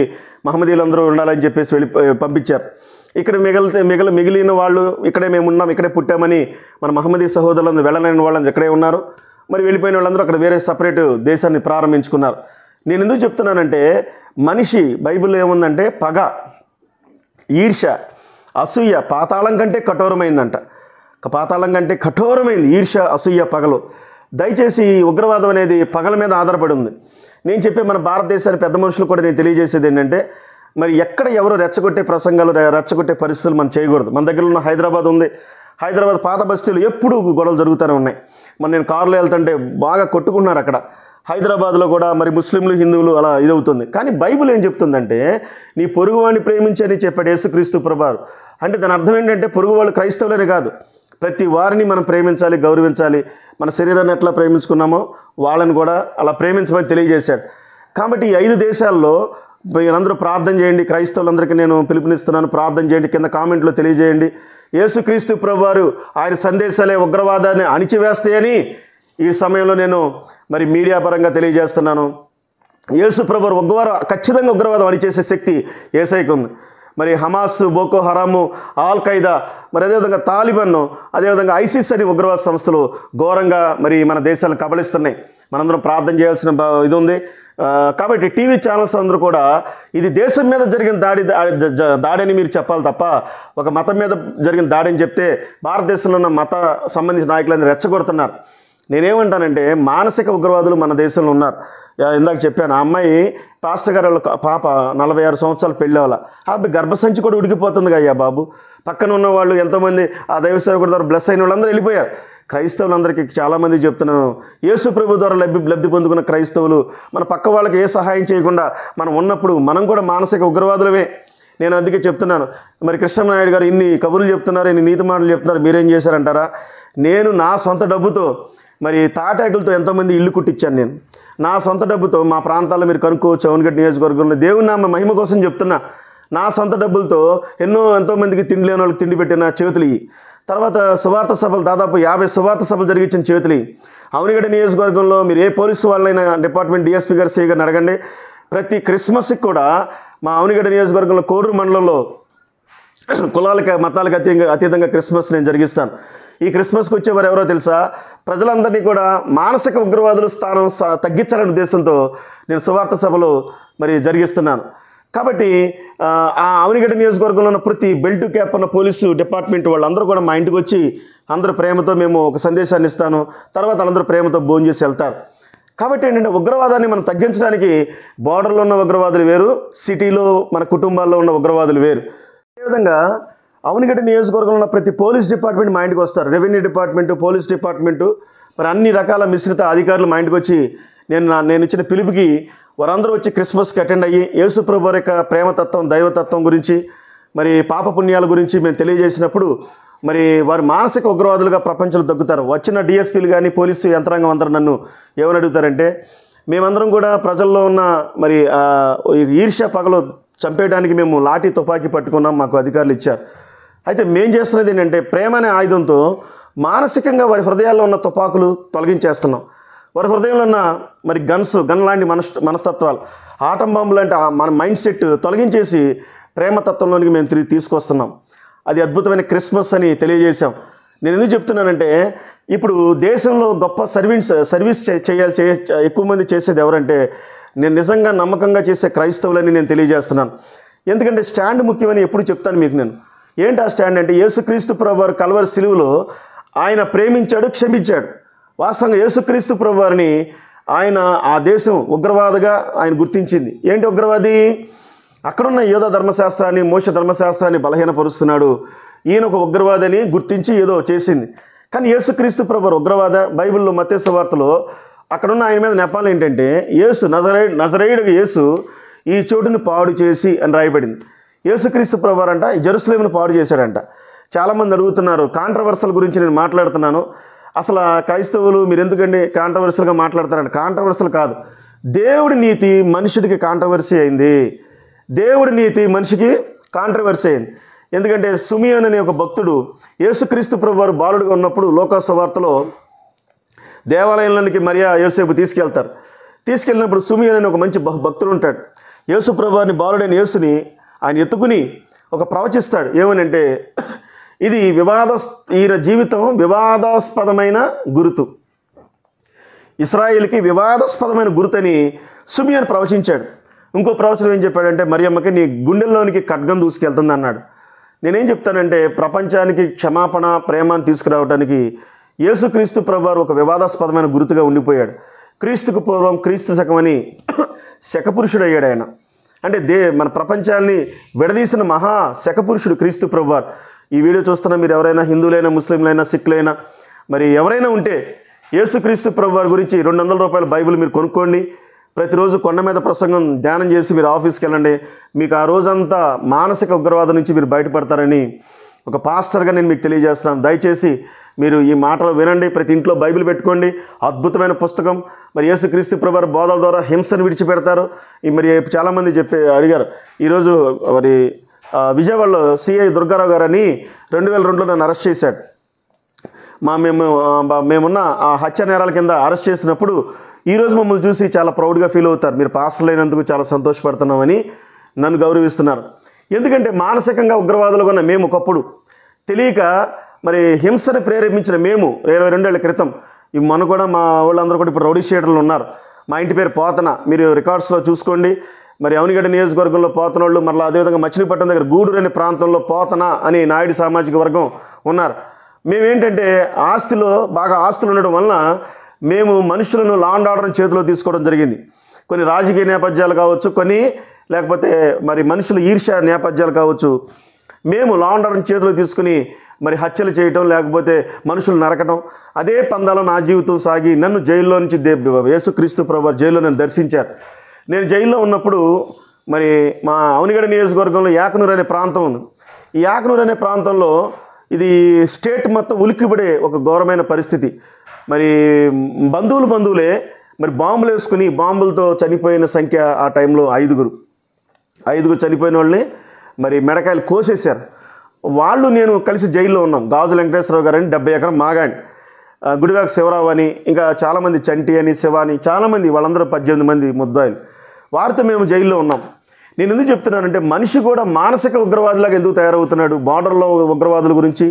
మహమ్మదీలందరూ ఉండాలని చెప్పేసి పంపించారు. ఇక్కడ మిగిలిన వాళ్ళు ఇక్కడే మేము ఉన్నాం, ఇక్కడే పుట్టామని మన మహమ్మదీ సహోదరులందరూ వెళ్ళలేని వాళ్ళని ఇక్కడే ఉన్నారు. మరి వెళ్ళిపోయిన వాళ్ళందరూ అక్కడ వేరే సపరేట్ దేశాన్ని ప్రారంభించుకున్నారు. నేను ఎందుకు చెప్తున్నానంటే, మనిషి బైబిల్లో ఏముందంటే పగ, ఈర్ష్య, అసూయ పాతాళం కంటే కఠోరమైందంట. పాతాళం కంటే కఠోరమైంది ఈర్ష్య, అసూయ, పగలు. దయచేసి ఉగ్రవాదం అనేది పగల మీద ఆధారపడి ఉంది. నేను చెప్పే మన భారతదేశాన్ని పెద్ద మనుషులు కూడా నేను తెలియజేసేది ఏంటంటే, మరి ఎక్కడ ఎవరు రెచ్చగొట్టే ప్రసంగాలు, రెచ్చగొట్టే పరిస్థితులు మనం చేయకూడదు. మన దగ్గర ఉన్న హైదరాబాద్ ఉంది, హైదరాబాద్ పాత బస్తీలు ఎప్పుడు గొడవలు జరుగుతూనే ఉన్నాయి. మరి నేను కారులో వెళ్తుంటే బాగా కొట్టుకున్నారు అక్కడ. హైదరాబాద్లో కూడా మరి ముస్లింలు హిందువులు అలా ఇదవుతుంది. కానీ బైబిల్ ఏం చెప్తుందంటే, నీ పొరుగువాడిని ప్రేమించని చెప్పాడు యేసుక్రీస్తు ప్రభువారు. అంటే దాని అర్థం ఏంటంటే పొరుగు వాళ్ళు క్రైస్తవులనే కాదు, ప్రతి వారిని మనం ప్రేమించాలి, గౌరవించాలి. మన శరీరాన్ని ఎట్లా ప్రేమించుకున్నామో వాళ్ళని కూడా అలా ప్రేమించమని తెలియజేశాడు. కాబట్టి ఈ 5 దేశాల్లో మీరందరూ ప్రార్థన చేయండి. క్రైస్తవులందరికీ నేను పిలుపునిస్తున్నాను, ప్రార్థన చేయండి. కింద కామెంట్లో తెలియజేయండి. యేసుక్రీస్తు ప్రభువారు ఆయన సందేశాలే ఉగ్రవాదాన్ని అణిచివేస్తాయని ఈ సమయంలో నేను మరి మీడియా పరంగా తెలియజేస్తున్నాను. యేసు ప్రభువారు ఖచ్చితంగా ఉగ్రవాదం అణిచేసే శక్తి యేసయ్యకు ఉంది. మరి హమాస్, బోకో హరాము, ఆల్ ఖైదా, మరి అదేవిధంగా తాలిబాన్, అదేవిధంగా ఐసిస్ అని ఉగ్రవాద సంస్థలు ఘోరంగా మరి మన దేశాలను కబళిస్తున్నాయి. మనందరం ప్రార్థన చేయాల్సిన ఇది ఉంది. కాబట్టి టీవీ ఛానల్స్ అందరూ కూడా ఇది దేశం మీద జరిగిన దాడి అని మీరు చెప్పాలి తప్ప ఒక మతం మీద జరిగిన దాడి అని చెప్తే భారతదేశంలో ఉన్న మత సంబంధించిన నాయకులందరూ రెచ్చగొడుతున్నారు. నేనేమంటానంటే మానసిక ఉగ్రవాదులు మన దేశంలో ఉన్నారు. ఇందాక చెప్పాను, ఆ అమ్మాయి పాస్టర్ గారు వాళ్ళ పాప 46 సంవత్సరాలు పెళ్ళేవాళ్ళ ఆ అబ్బాయి గర్భసంచి కూడా ఉడికిపోతుంది అయ్యా బాబు. పక్కన ఉన్న వాళ్ళు ఎంతోమంది ఆ దైవ సేవకుడి ద్వారా బ్లెస్ అయిన వాళ్ళందరూ వెళ్ళిపోయారు. క్రైస్తవులందరికీ చాలామంది చెప్తున్నాను, యేసు ప్రభు ద్వారా లబ్ధి పొందుకున్న క్రైస్తవులు మన పక్క వాళ్ళకి ఏ సహాయం చేయకుండా మనం ఉన్నప్పుడు మనం కూడా మానసిక ఉగ్రవాదులమే. నేను అందుకే చెప్తున్నాను, మరి కృష్ణనాయుడు గారు ఇన్ని కబుర్లు చెప్తున్నారు, ఇన్ని నీతి మాటలు చెప్తున్నారు, మీరేం చేశారంటారా? నేను నా సొంత డబ్బుతో మరి తాటాకులతో ఎంతోమంది ఇల్లు కుట్టించాను. నేను నా సొంత డబ్బుతో మా ప్రాంతాల్లో మీరు కనుక్కోవచ్చు, అవనగడ్డ నియోజకవర్గంలో దేవుని నామ మహిమ కోసం చెప్తున్నా. నా సొంత డబ్బులతో ఎంతోమందికి తిండి లేని వాళ్ళకి తిండి పెట్టిన చేతులు. తర్వాత సువార్త సభలు దాదాపు 50 సువార్త సభలు జరిగించిన చేతులు. అవనగడ్డ నియోజకవర్గంలో మీరు ఏ పోలీసు వాళ్ళైనా డిపార్ట్మెంట్ డిఎస్పీ గారు సిఐ గారిని అడగండి. ప్రతి క్రిస్మస్కి కూడా మా అవనగడ్డ నియోజకవర్గంలో కోడూరు మండలంలో కులాలకి మతాలకు అతీతంగా క్రిస్మస్ నేను జరిగిస్తాను. ఈ క్రిస్మస్కి వచ్చేవారు ఎవరో తెలుసా? ప్రజలందరినీ కూడా మానసిక ఉగ్రవాదుల స్థానం తగ్గించాలనే ఉద్దేశంతో నేను సువార్త సభలు మరి జరిగిస్తున్నాను. కాబట్టి ఆ అవనిగడ్డ నియోజకవర్గంలో ఉన్న ప్రతి బెల్ట్ క్యాప్ ఉన్న పోలీసు డిపార్ట్మెంట్ వాళ్ళందరూ కూడా మా ఇంటికి వచ్చి అందరూ ప్రేమతో మేము ఒక సందేశాన్ని ఇస్తాను. తర్వాత వాళ్ళందరూ ప్రేమతో భోజనం చేసి వెళ్తారు. కాబట్టి ఏంటంటే ఉగ్రవాదాన్ని మనం తగ్గించడానికి బార్డర్లో ఉన్న ఉగ్రవాదులు వేరు, సిటీలో మన కుటుంబాల్లో ఉన్న ఉగ్రవాదులు వేరు. అదేవిధంగా అవనిగడ్డ నియోజకవర్గంలో ఉన్న ప్రతి పోలీస్ డిపార్ట్మెంట్ మా ఇంటికి వస్తారు. రెవెన్యూ డిపార్ట్మెంటు, పోలీస్ డిపార్ట్మెంటు, మరి అన్ని రకాల మిశ్రిత అధికారులు మా ఇంటికి వచ్చి నేను ఇచ్చిన పిలుపుకి వారందరూ వచ్చి క్రిస్మస్కి అటెండ్ అయ్యి యేసు ప్రభువు యొక్క ప్రేమతత్వం, దైవతత్వం గురించి, మరి పాపపుణ్యాల గురించి మేము తెలియజేసినప్పుడు మరి వారు మానసిక ఉగ్రవాదులుగా ప్రపంచంలో తగ్గుతారు. వచ్చిన డిఎస్పీలు కానీ పోలీసు యంత్రాంగం అందరూ నన్ను ఏమని అడుగుతారంటే, మేమందరం కూడా ప్రజల్లో ఉన్న మరి ఈర్ష్య పగలు చంపేయడానికి మేము లాఠీ తుపాకీ పట్టుకున్నాం, మాకు అధికారులు ఇచ్చారు. అయితే మేము చేస్తున్నది ఏంటంటే ప్రేమ అనే ఆయుధంతో మానసికంగా వారి హృదయాల్లో ఉన్న తుపాకులు తొలగించేస్తున్నాం. వారి హృదయంలో ఉన్న మరి గన్ లాంటి మనస్తత్వాలు, ఆటం బాంబు లాంటి మన మైండ్ సెట్ తొలగించేసి ప్రేమతత్వంలోనికి మేము తీసుకొస్తున్నాం. అది అద్భుతమైన క్రిస్మస్ అని తెలియజేశాం. నేను ఎందుకు చెప్తున్నానంటే ఇప్పుడు దేశంలో గొప్ప సర్వీస్ ఎక్కువ మంది చేసేది ఎవరంటే నేను నిజంగా నమ్మకంగా చేసే క్రైస్తవులని నేను తెలియజేస్తున్నాను. ఎందుకంటే స్టాండ్ ముఖ్యమని ఎప్పుడు చెప్తాను మీకు నేను. ఏంటి ఆ స్టాండ్ అంటే యేసుక్రీస్తు ప్రభువారు కల్వరి సిలువలో ఆయన ప్రేమించాడు, క్షమించాడు. వాస్తవంగా యేసుక్రీస్తు ప్రభువారిని ఆయన ఆ దేశం ఉగ్రవాదిగా ఆయన గుర్తించింది. ఏంటి ఉగ్రవాది? అక్కడున్న యోధ ధర్మశాస్త్రాన్ని, మోష ధర్మశాస్త్రాన్ని బలహీనపరుస్తున్నాడు, ఈయన ఒక ఉగ్రవాది అని గుర్తించి ఏదో చేసింది. కానీ యేసుక్రీస్తు ప్రభువారు ఉగ్రవాద? బైబిల్లో మత్తయి సువార్తలో అక్కడున్న ఆయన మీద నెపాలు ఏంటంటే నజరేయుడు యేసు ఈ చోటుని పాడు చేసి అని రాయబడింది. యేసుక్రీస్తు ప్రభువారు అంట జెరూసలేమును పాడు చేశాడంట. చాలామంది అడుగుతున్నారు, కాంట్రవర్సల్ గురించి నేను మాట్లాడుతున్నాను. అసలు క్రైస్తవులు మీరు ఎందుకండి కాంట్రవర్సల్గా మాట్లాడతారంట? కాంట్రవర్సల్ కాదు, దేవుడి నీతి మనుషుడికి కాంట్రవర్సీ అయింది. దేవుడి నీతి మనిషికి కాంట్రవర్సీ అయింది. ఎందుకంటే సుమియోన్ అనే ఒక భక్తుడు యేసుక్రీస్తు ప్రభువారు బాలుడుగా ఉన్నప్పుడు లోకా సువార్తలో దేవాలయంలోనికి మరియా యోసేపు తీసుకెళ్ళినప్పుడు సుమియోన్ అనే ఒక మంచి భక్తుడు ఉంటాడు. యేసు ప్రభువారిని, బాలుడైన యేసుని ఆయన ఎత్తుకుని ఒక ప్రవచిస్తాడు. ఏమనంటే ఈయన జీవితం వివాదాస్పదమైన గురుతు, ఇశ్రాయేలుకి వివాదాస్పదమైన గురుతని సుమియోన్ ప్రవచించాడు. ఇంకో ప్రవచనం ఏం చెప్పాడంటే, మరియమ్మకి నీ గుండెల్లోనికి ఖడ్గం దూసుకెళ్తుంది అన్నాడు. నేనేం చెప్తానంటే ప్రపంచానికి క్షమాపణ, ప్రేమను తీసుకురావడానికి యేసుక్రీస్తు ప్రభువారు ఒక వివాదాస్పదమైన గుర్తుగా ఉండిపోయాడు. క్రీస్తుకు పూర్వం క్రీస్తు శకమని శకపురుషుడు అయ్యాడు ఆయన. అంటే మన ప్రపంచాన్ని విడదీసిన మహా శకపురుషుడు క్రీస్తు ప్రభువారు. ఈ వీడియో చూస్తున్న మీరు ఎవరైనా హిందువులైనా, ముస్లింలైనా, సిక్కులైనా మరి ఎవరైనా ఉంటే యేసుక్రీస్తు ప్రభువారి గురించి 200 రూపాయల బైబిల్ మీరు కొనుక్కోండి. ప్రతిరోజు కొండ మీద ప్రసంగం ధ్యానం చేసి మీరు ఆఫీస్కి వెళ్ళండి. మీకు ఆ రోజంతా మానసిక ఉగ్రవాదం నుంచి మీరు బయటపడతారని ఒక పాస్టర్గా నేను మీకు తెలియజేస్తున్నాను. దయచేసి మీరు ఈ మాటలు వినండి. ప్రతి ఇంట్లో బైబిల్ పెట్టుకోండి. అద్భుతమైన పుస్తకం. మరి యేసుక్రీస్తు ప్రభువారి బోధల ద్వారా హింసను విడిచిపెడతారు. మరి చాలామంది అడిగారు. ఈరోజు మరి విజయవాడలో సిఐ దుర్గారావు గారని 2002లో నన్ను అరెస్ట్ చేశాడు. మేమున్న ఆ హత్య నేరాల కింద అరెస్ట్ చేసినప్పుడు ఈరోజు మమ్మల్ని చూసి చాలా ప్రౌడ్గా ఫీల్ అవుతారు. మీరు పాస్టర్లు అయినందుకు చాలా సంతోషపడుతున్నామని నన్ను గౌరవిస్తున్నారు. ఎందుకంటే మానసికంగా ఉగ్రవాదులుగా ఉన్న మేము ఒకప్పుడు తెలియక మరి హింసను ప్రేరేపించిన మేము 22 ఏళ్ల క్రితం మన కూడా మా వాళ్ళందరూ కూడా ఇప్పుడు రౌడీ షీటర్లు ఉన్నారు. మా ఇంటి పేరు పోతన, మీరు రికార్డ్స్లో చూసుకోండి. మరి అవనిగడ్డ నియోజకవర్గంలో పోతనోళ్ళు, మరలా అదేవిధంగా మచిలీపట్నం దగ్గర గూడూరు అనే ప్రాంతంలో పోతన అని నాయుడు సామాజిక వర్గం ఉన్నారు. మేమేంటంటే బాగా ఆస్తులు ఉండడం వలన మేము మనుషులను లా అండ్ ఆర్డర్ని చేతిలో తీసుకోవడం జరిగింది. కొన్ని రాజకీయ నేపథ్యాలు కావచ్చు, కొన్ని లేకపోతే మరి మనుషులు ఈర్ష్య నేపథ్యాలు కావచ్చు. మేము లా అండ్ ఆర్డర్ని చేతిలో తీసుకుని మరి హత్యలు చేయటం, లేకపోతే మనుషులు నరకటం, అదే పందాలో నా జీవితం సాగి నన్ను జైల్లో నుంచి యేసుక్రీస్తు ప్రభువారు జైల్లో నన్ను దర్శించారు. నేను జైల్లో ఉన్నప్పుడు మరి మా అవనిగడ్డ నియోజకవర్గంలో యాకనూరు అనే ప్రాంతం ఉంది. ఈ యాకనూరు అనే ప్రాంతంలో ఇది స్టేట్ మొత్తం ఉలిక్కిపడే ఒక ఘోరమైన పరిస్థితి. మరి బంధువులే మరి బాంబులు వేసుకుని బాంబులతో చనిపోయిన సంఖ్య ఆ టైంలో 5 చనిపోయిన వాళ్ళని మరి మెడకాయలు కోసేశారు. వాళ్ళు నేను కలిసి జైల్లో ఉన్నాం. గాజు వెంకటేశ్వరరావు గారని 70 ఎకరం మాగాని, గుడివాక శివరావు అని, ఇంకా చాలామంది చంటి అని, శివ అని, చాలామంది, వాళ్ళందరూ 18 మంది ముద్దాయిలు. వారితో మేము జైల్లో ఉన్నాం. నేను ఎందుకు చెప్తున్నానంటే మనిషి కూడా మానసిక ఉగ్రవాదిలాగా ఎందుకు తయారవుతున్నాడు. బార్డర్లో ఉగ్రవాదుల గురించి,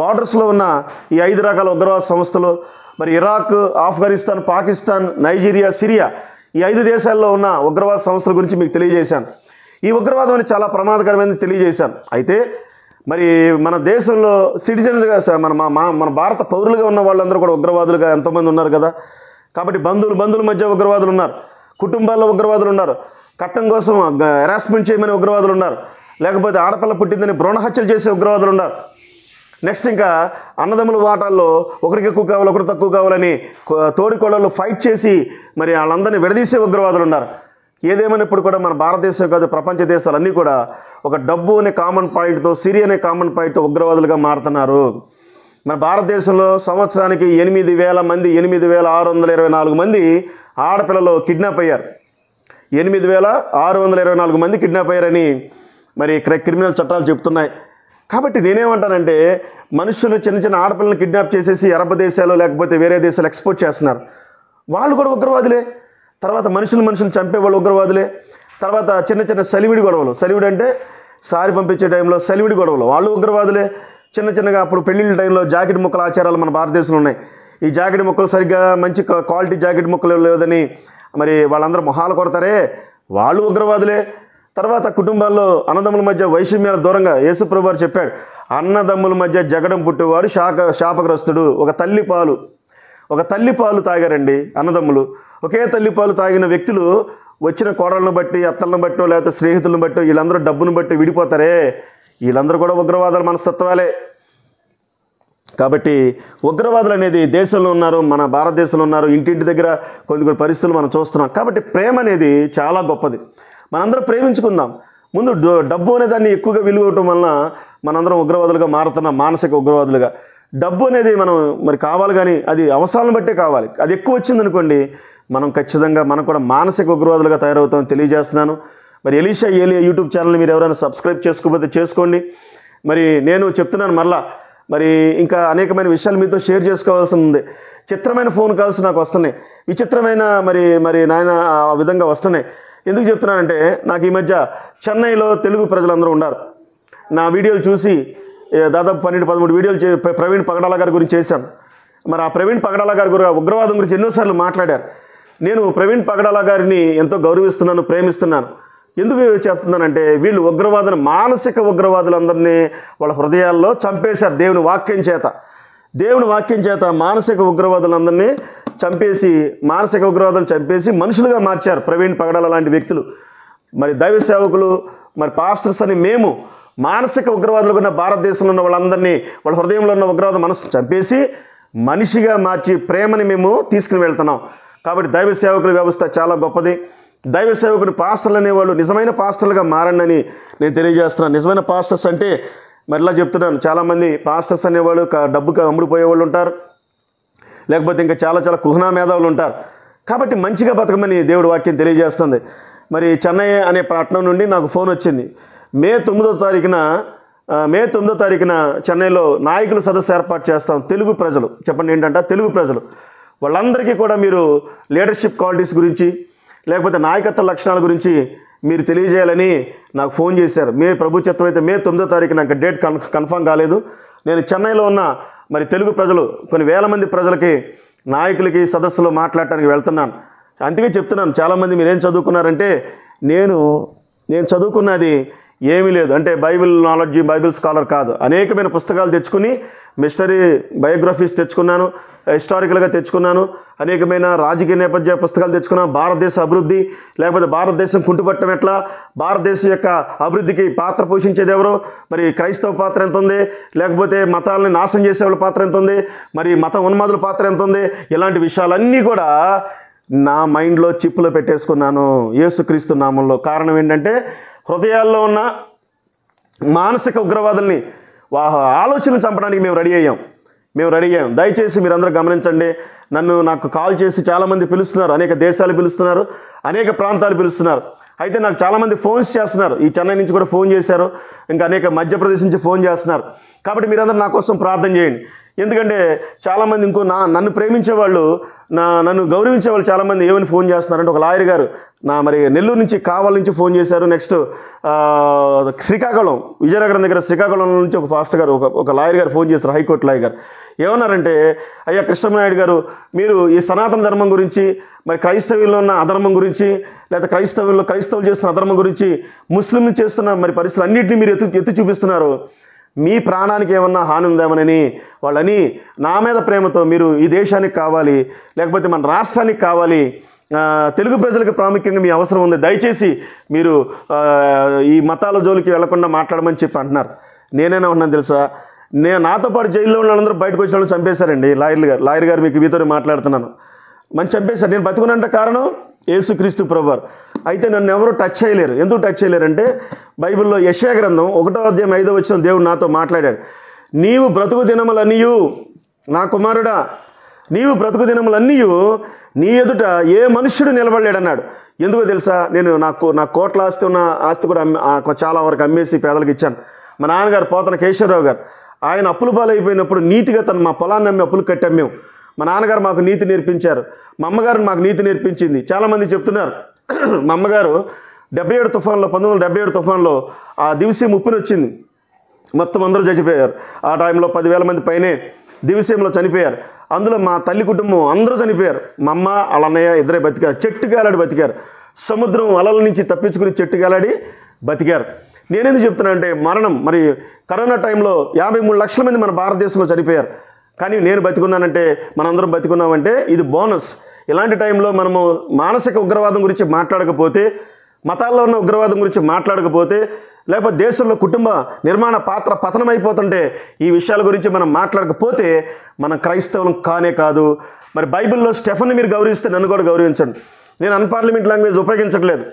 బార్డర్స్లో ఉన్న ఈ 5 రకాల ఉగ్రవాద సంస్థలు, మరి Iraq, Afghanistan, Pakistan, Nigeria, Syria, ఈ 5 దేశాల్లో ఉన్న ఉగ్రవాద సంస్థల గురించి మీకు తెలియజేశాను. ఈ ఉగ్రవాదం అనేది చాలా ప్రమాదకరమైనది తెలియజేశాను. అయితే మరి మన దేశంలో సిటిజన్స్గా మన భారత పౌరులుగా ఉన్న వాళ్ళందరూ కూడా ఉగ్రవాదులుగా ఎంతోమంది ఉన్నారు కదా. కాబట్టి బంధువుల మధ్య ఉగ్రవాదులు ఉన్నారు, కుటుంబాల్లో ఉగ్రవాదులు ఉన్నారు, కట్టం కోసం హెరాస్మెంట్ చేయమని ఉగ్రవాదులు ఉన్నారు, లేకపోతే ఆడపిల్ల పుట్టిందని భ్రూణ హత్యలు చేసే ఉగ్రవాదులు ఉన్నారు. నెక్స్ట్ ఇంకా అన్నదమ్ముల వాటాల్లో ఒకరికి ఎక్కువ కావాలి, ఒకరు తక్కువ కావాలని తోడికోళ్ళలో ఫైట్ చేసి మరి వాళ్ళందరినీ విడదీసే ఉగ్రవాదులు ఉన్నారు. ఏదేమైనప్పుడు కూడా మన భారతదేశం కాదు, ప్రపంచ దేశాలన్నీ కూడా ఒక డబ్బు అనే కామన్ పాయింట్తో, సిరి అనే కామన్ పాయింట్తో ఉగ్రవాదులుగా మారుతున్నారు. మన భారతదేశంలో సంవత్సరానికి 8,000 మంది, 8,624 మంది ఆడపిల్లలు కిడ్నాప్ అయ్యారు. 8,624 మంది కిడ్నాప్ అయ్యారని మరి క్రిమినల్ చట్టాలు చెప్తున్నాయి. కాబట్టి నేనేమంటానంటే మనుషులు చిన్న ఆడపిల్లలను కిడ్నాప్ చేసేసి అరబ్ దేశాలు లేకపోతే వేరే దేశాలు ఎక్స్పోర్ట్ చేస్తున్నారు. వాళ్ళు కూడా ఉగ్రవాదులే. తర్వాత మనుషులు చంపేవాళ్ళు ఉగ్రవాదులే. తర్వాత చిన్న సలివిడి గొడవలు, సలివిడి అంటే సారి పంపించే టైంలో సలివిడి గొడవలు, వాళ్ళు ఉగ్రవాదులే. చిన్నగా అప్పుడు పెళ్ళిళ్ళ టైంలో జాకెట్ ముక్కల ఆచారాలు మన భారతదేశంలో ఉన్నాయి. ఈ జాకెట్ ముక్కలు సరిగ్గా మంచి క్వాలిటీ జాకెట్ ముక్కలు లేదని మరి వాళ్ళందరూ మొహాలు కొడతారే, వాళ్ళు ఉగ్రవాదులే. తర్వాత కుటుంబాల్లో అన్నదమ్ముల మధ్య వైషమ్యాల దూరంగా యేసుప్రభు వారు చెప్పాడు, అన్నదమ్ముల మధ్య జగడం పుట్టేవాడు శాపగ్రస్తుడు. ఒక తల్లి పాలు తాగారండి అన్నదమ్ములు. ఒకే తల్లి పాలు తాగిన వ్యక్తులు వచ్చిన కోడలను బట్టి, అత్తలను బట్టో, లేకపోతే స్నేహితులను బట్టో, వీళ్ళందరూ డబ్బును బట్టి విడిపోతారే, వీళ్ళందరూ కూడా ఉగ్రవాదుల మనస్తత్వాలే. కాబట్టి ఉగ్రవాదులు అనేది దేశంలో ఉన్నారు, మన భారతదేశంలో ఉన్నారు. ఇంటింటి దగ్గర కొన్ని పరిస్థితులు మనం చూస్తున్నాం. కాబట్టి ప్రేమ అనేది చాలా గొప్పది. మనందరం ప్రేమించుకుందాం. ముందు డబ్బు అనే దాన్ని ఎక్కువగా విలువ ఇవ్వటం వలన మనందరం ఉగ్రవాదులుగా మారుతున్నాం, మానసిక ఉగ్రవాదులుగా. డబ్బు అనేది మనం మరి కావాలి, కానీ అది అవసరాలను బట్టే కావాలి. అది ఎక్కువ వచ్చిందనుకోండి, మనం ఖచ్చితంగా మనం కూడా మానసిక ఉగ్రవాదులుగా తయారవుతామని తెలియజేస్తున్నాను. మరి ఎలీషా ఏలియా యూట్యూబ్ ఛానల్ని మీరు ఎవరైనా సబ్స్క్రైబ్ చేసుకోకపోతే చేసుకోండి. మరి నేను చెప్తున్నాను మరలా, మరి ఇంకా అనేకమైన విషయాలు మీతో షేర్ చేసుకోవాల్సి ఉంది. చిత్రమైన ఫోన్ కాల్స్ నాకు వస్తున్నాయి, విచిత్రమైన మరి నాయన ఆ విధంగా వస్తున్నాయి. ఎందుకు చెప్తున్నానంటే నాకు ఈ మధ్య చెన్నైలో తెలుగు ప్రజలందరూ ఉన్నారు. నా వీడియోలు చూసి దాదాపు 12-13 వీడియోలు ప్రవీణ్ పగడాల గారి గురించి చేశాను. మరి ఆ ప్రవీణ్ పగడాల గారి ఉగ్రవాదం గురించి ఎన్నోసార్లు మాట్లాడారు. నేను ప్రవీణ్ పగడాల గారిని ఎంతో గౌరవిస్తున్నాను, ప్రేమిస్తున్నాను. ఎందుకు చెప్తున్నానంటే వీళ్ళు మానసిక ఉగ్రవాదులందరినీ వాళ్ళ హృదయాల్లో చంపేశారు దేవుని వాక్యం చేత మానసిక ఉగ్రవాదులందరినీ చంపేసి మనుషులుగా మార్చారు ప్రవీణ్ పగడాల లాంటి వ్యక్తులు. మరి దైవ సేవకులు, మరి పాస్టర్స్ అని మేము మానసిక ఉగ్రవాదులు ఉన్న భారతదేశంలో ఉన్న వాళ్ళందరినీ, వాళ్ళ హృదయంలో ఉన్న ఉగ్రవాద మనసును చంపేసి మనిషిగా మార్చి ప్రేమని మేము తీసుకుని వెళ్తున్నాం. కాబట్టి దైవ సేవకుల వ్యవస్థ చాలా గొప్పది. దైవ సేవకుని పాస్టర్లు అనేవాళ్ళు నిజమైన పాస్టర్లుగా మారండి అని నేను తెలియజేస్తున్నాను. నిజమైన పాస్టర్స్ అంటే మరలా చెప్తున్నాను, చాలామంది పాస్టర్స్ అనేవాళ్ళు డబ్బుకి అమ్ముడుపోయేవాళ్ళు ఉంటారు, లేకపోతే ఇంకా చాలా చాలా కుహనా మేధావులు ఉంటారు. కాబట్టి మంచిగా బతకమని దేవుడి వాక్యం తెలియజేస్తుంది. మరి చెన్నై అనే పట్టణం నుండి నాకు ఫోన్ వచ్చింది. మే 9వ తారీఖున చెన్నైలో నాయకుల సదస్సు ఏర్పాటు చేస్తాం. తెలుగు ప్రజలు చెప్పండి ఏంటంటే తెలుగు ప్రజలు వాళ్ళందరికీ కూడా మీరు లీడర్షిప్ క్వాలిటీస్ గురించి లేకపోతే నాయకత్వ లక్షణాల గురించి మీరు తెలియజేయాలని నాకు ఫోన్ చేశారు. ప్రభు చిత్తం అయితే మే 9వ తారీఖు నాకు డేట్ కన్ఫర్మ్ కాలేదు. నేను చెన్నైలో ఉన్న మరి తెలుగు ప్రజలు కొన్ని వేల మంది ప్రజలకి నాయకులకి సదస్సులో మాట్లాడటానికి వెళ్తున్నాను. అందుకే చెప్తున్నాను, చాలామంది మీరేం చదువుకున్నారంటే నేను చదువుకున్నది ఏమీ లేదు, అంటే బైబిల్ నాలెడ్జ్ బైబిల్ స్కాలర్ కాదు. అనేకమైన పుస్తకాలు తెచ్చుకుని మిస్టరీ బయోగ్రఫీస్ తెచ్చుకున్నాను, హిస్టారికల్గా తెచ్చుకున్నాను, అనేకమైన రాజకీయ నేపథ్య పుస్తకాలు తెచ్చుకున్నాను. భారతదేశ అభివృద్ధి లేకపోతే భారతదేశం కుంటుపట్టడం ఎట్లా, భారతదేశం యొక్క అభివృద్ధికి పాత్ర పోషించేది ఎవరు, మరి క్రైస్తవ పాత్ర ఎంత ఉంది, లేకపోతే మతాలని నాశనం చేసేవాళ్ళ పాత్ర ఎంత ఉంది, మరి మత ఉన్మాదుల పాత్ర ఎంత ఉంది, ఇలాంటి విషయాలన్నీ కూడా నా మైండ్లో చిప్పులో పెట్టేసుకున్నాను యేసుక్రీస్తు నామంలో. కారణం ఏంటంటే హృదయాల్లో ఉన్న మానసిక ఉగ్రవాదుల్ని ఆలోచనలు చంపడానికి మేము రెడీ అయ్యాం. దయచేసి మీరందరూ గమనించండి. నాకు కాల్ చేసి చాలామంది పిలుస్తున్నారు, అనేక దేశాలు పిలుస్తున్నారు, అనేక ప్రాంతాలు పిలుస్తున్నారు. అయితే నాకు చాలామంది ఫోన్స్ చేస్తున్నారు. ఈ చెన్నై నుంచి కూడా ఫోన్ చేశారు, ఇంకా అనేక మధ్యప్రదేశ్ నుంచి ఫోన్ చేస్తున్నారు. కాబట్టి మీరందరూ నా కోసం ప్రార్థన చేయండి. ఎందుకంటే చాలామంది నన్ను ప్రేమించేవాళ్ళు, నన్ను గౌరవించేవాళ్ళు చాలామంది ఏమని ఫోన్ చేస్తున్నారంటే, ఒక లాయర్ గారు మరి నెల్లూరు నుంచి కావలి నుంచి ఫోన్ చేశారు. నెక్స్ట్ శ్రీకాకుళం, విజయనగరం దగ్గర శ్రీకాకుళం నుంచి ఒక పాస్టర్ గారు, ఒక లాయర్ గారు ఫోన్ చేశారు, హైకోర్టు లాయర్ గారు. ఏమన్నారంటే, అయ్యా కృష్ణమనాయుడు గారు, మీరు ఈ సనాతన ధర్మం గురించి, మరి క్రైస్తవ్యంలో ఉన్న అధర్మం గురించి, లేదా క్రైస్తవులు చేస్తున్న అధర్మం గురించి, ముస్లింలు చేస్తున్న మరి పరిస్థితులు అన్నింటినీ మీరు ఎత్తి చూపిస్తున్నారు. మీ ప్రాణానికి ఏమన్నా హాని ఉందామని వాళ్ళని నా మీద ప్రేమతో మీరు ఈ దేశానికి కావాలి, లేకపోతే మన రాష్ట్రానికి కావాలి, తెలుగు ప్రజలకు ప్రాముఖ్యంగా మీ అవసరం ఉంది, దయచేసి మీరు ఈ మతాల జోలికి వెళ్లకుండా మాట్లాడమని చెప్పి అంటున్నారు. నేనైనా ఉన్నాను తెలుసా, నాతో పాటు జైల్లో ఉన్న వాళ్ళందరూ బయటకు వచ్చిన వాళ్ళు చంపేశారండి. లాయర్ గారు మీతో మాట్లాడుతున్నాను, మంచి చంపేశారు. నేను బతుకున్నంటే కారణం యేసుక్రీస్తు ప్రభువారు. అయితే నన్ను ఎవరు టచ్ చేయలేరు. ఎందుకు టచ్ చేయలేరంటే, బైబిల్లో యెషయా గ్రంథం 1వ అధ్యాయం 5వ వచనం దేవుడు నాతో మాట్లాడాడు. నీవు బ్రతుకు దినములన్నీయు, నా కుమారుడా, నీవు బ్రతుకు దినములన్నీయు నీ ఎదుట ఏ మనుష్యుడు నిలబడలేడన్నాడు. ఎందుకో తెలుసా, నేను నా కోట్ల ఆస్తి కూడా చాలా వరకు అమ్మేసి పేదలకు ఇచ్చాను. మా నాన్నగారు పోతన కేశవరావు గారు, ఆయన అప్పుల పాలైపోయినప్పుడు నీతిగా మా పొలాన్ని అమ్మి అప్పులు కట్టి అమ్మాం. మా నాన్నగారు మాకు నీతి నేర్పించారు, మా అమ్మగారు మాకు నీతి నేర్పించింది. చాలామంది చెప్తున్నారు, మా అమ్మగారు 1977 తుఫాన్లో ఆ దివిసీమ ఉప్పిని వచ్చింది, మొత్తం అందరూ చచ్చిపోయారు. ఆ టైంలో 10,000 మంది పైనే దివిసీమలో చనిపోయారు. అందులో మా తల్లి కుటుంబం అందరూ చనిపోయారు. మా అమ్మ వాళ్ళ అన్నయ్య ఇద్దరే బతికారు, చెట్టు గాలాడి బతికారు. సముద్రం అలల నుంచి తప్పించుకుని చెట్టు గాలాడి బతికారు. నేనేందుకు చెప్తున్నా అంటే, మరణం మరి కరోనా టైంలో 53 లక్షల మంది మన భారతదేశంలో చనిపోయారు. కానీ నేను బతికున్నానంటే, మనందరం బతికున్నామంటే ఇది బోనస్. ఇలాంటి టైంలో మనము మానసిక ఉగ్రవాదం గురించి మాట్లాడకపోతే, మతాల్లో ఉన్న ఉగ్రవాదం గురించి మాట్లాడకపోతే, లేకపోతే దేశంలో కుటుంబ నిర్మాణ పాత్ర పతనమైపోతుంటే ఈ విషయాల గురించి మనం మాట్లాడకపోతే మనం క్రైస్తవులం కానే కాదు. మరి బైబిల్లో స్టెఫెన్ని మీరు గౌరవిస్తే నన్ను కూడా గౌరవించండి. నేను అన్పార్లమెంట్ లాంగ్వేజ్ ఉపయోగించట్లేదు.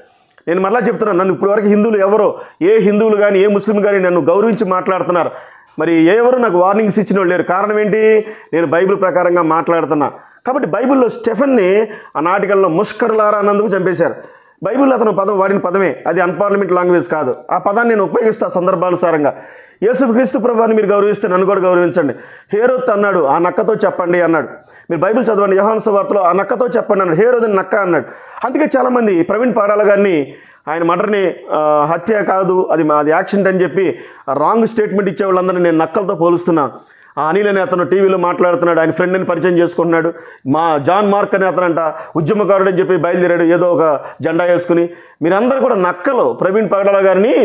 నేను మరలా చెప్తున్నాను, నన్ను ఇప్పటివరకు హిందువులు ఎవరో, ఏ హిందువులు కానీ ఏ ముస్లిం కానీ నన్ను గౌరవించి మాట్లాడుతున్నారు. మరి ఎవరు నాకు వార్నింగ్స్ ఇచ్చిన వాళ్ళు లేరు. కారణం ఏంటి? నేను బైబిల్ ప్రకారంగా మాట్లాడుతున్నా. కాబట్టి బైబిల్లో స్టెఫెన్ని ఆ నాటికల్లో ముష్కరులారా అన్నందుకు చంపేశారు. బైబిల్లో అతను వాడిన పదమే, అది అన్పార్లమెంట్ లాంగ్వేజ్ కాదు. ఆ పదాన్ని నేను ఉపయోగిస్తా సందర్భానుసారంగా. యేసుక్రీస్తు ప్రభువుని మీరు గౌరవిస్తే నన్ను కూడా గౌరవించండి. హేరోద్ అన్నాడు, ఆ నక్కతో చెప్పండి అన్నాడు. మీరు బైబిల్ చదవండి, యోహాను సువార్తలో ఆ నక్కతో చెప్పండి అన్నాడు. హేరోదుని నక్క అన్నాడు. అందుకే చాలామంది ప్రవీణ్ పాడాల గారిని ఆయన మర్డర్ని హత్య కాదు, అది యాక్సిడెంట్ అని చెప్పి రాంగ్ స్టేట్మెంట్ ఇచ్చే వాళ్ళందరినీ నేను నక్కలతో పోలుస్తున్నాను. అనిల్ అనే అతను టీవీలో మాట్లాడుతున్నాడు, ఆయన ఫ్రెండ్ని పరిచయం చేసుకుంటున్నాడు. జాన్ మార్క్ అనే అతనంట ఉద్యమకారుడు అని చెప్పి బయలుదేరాడు ఏదో ఒక జెండా వేసుకుని. మీరందరూ కూడా నక్కలు. ప్రవీణ్ పగడాల గారిని,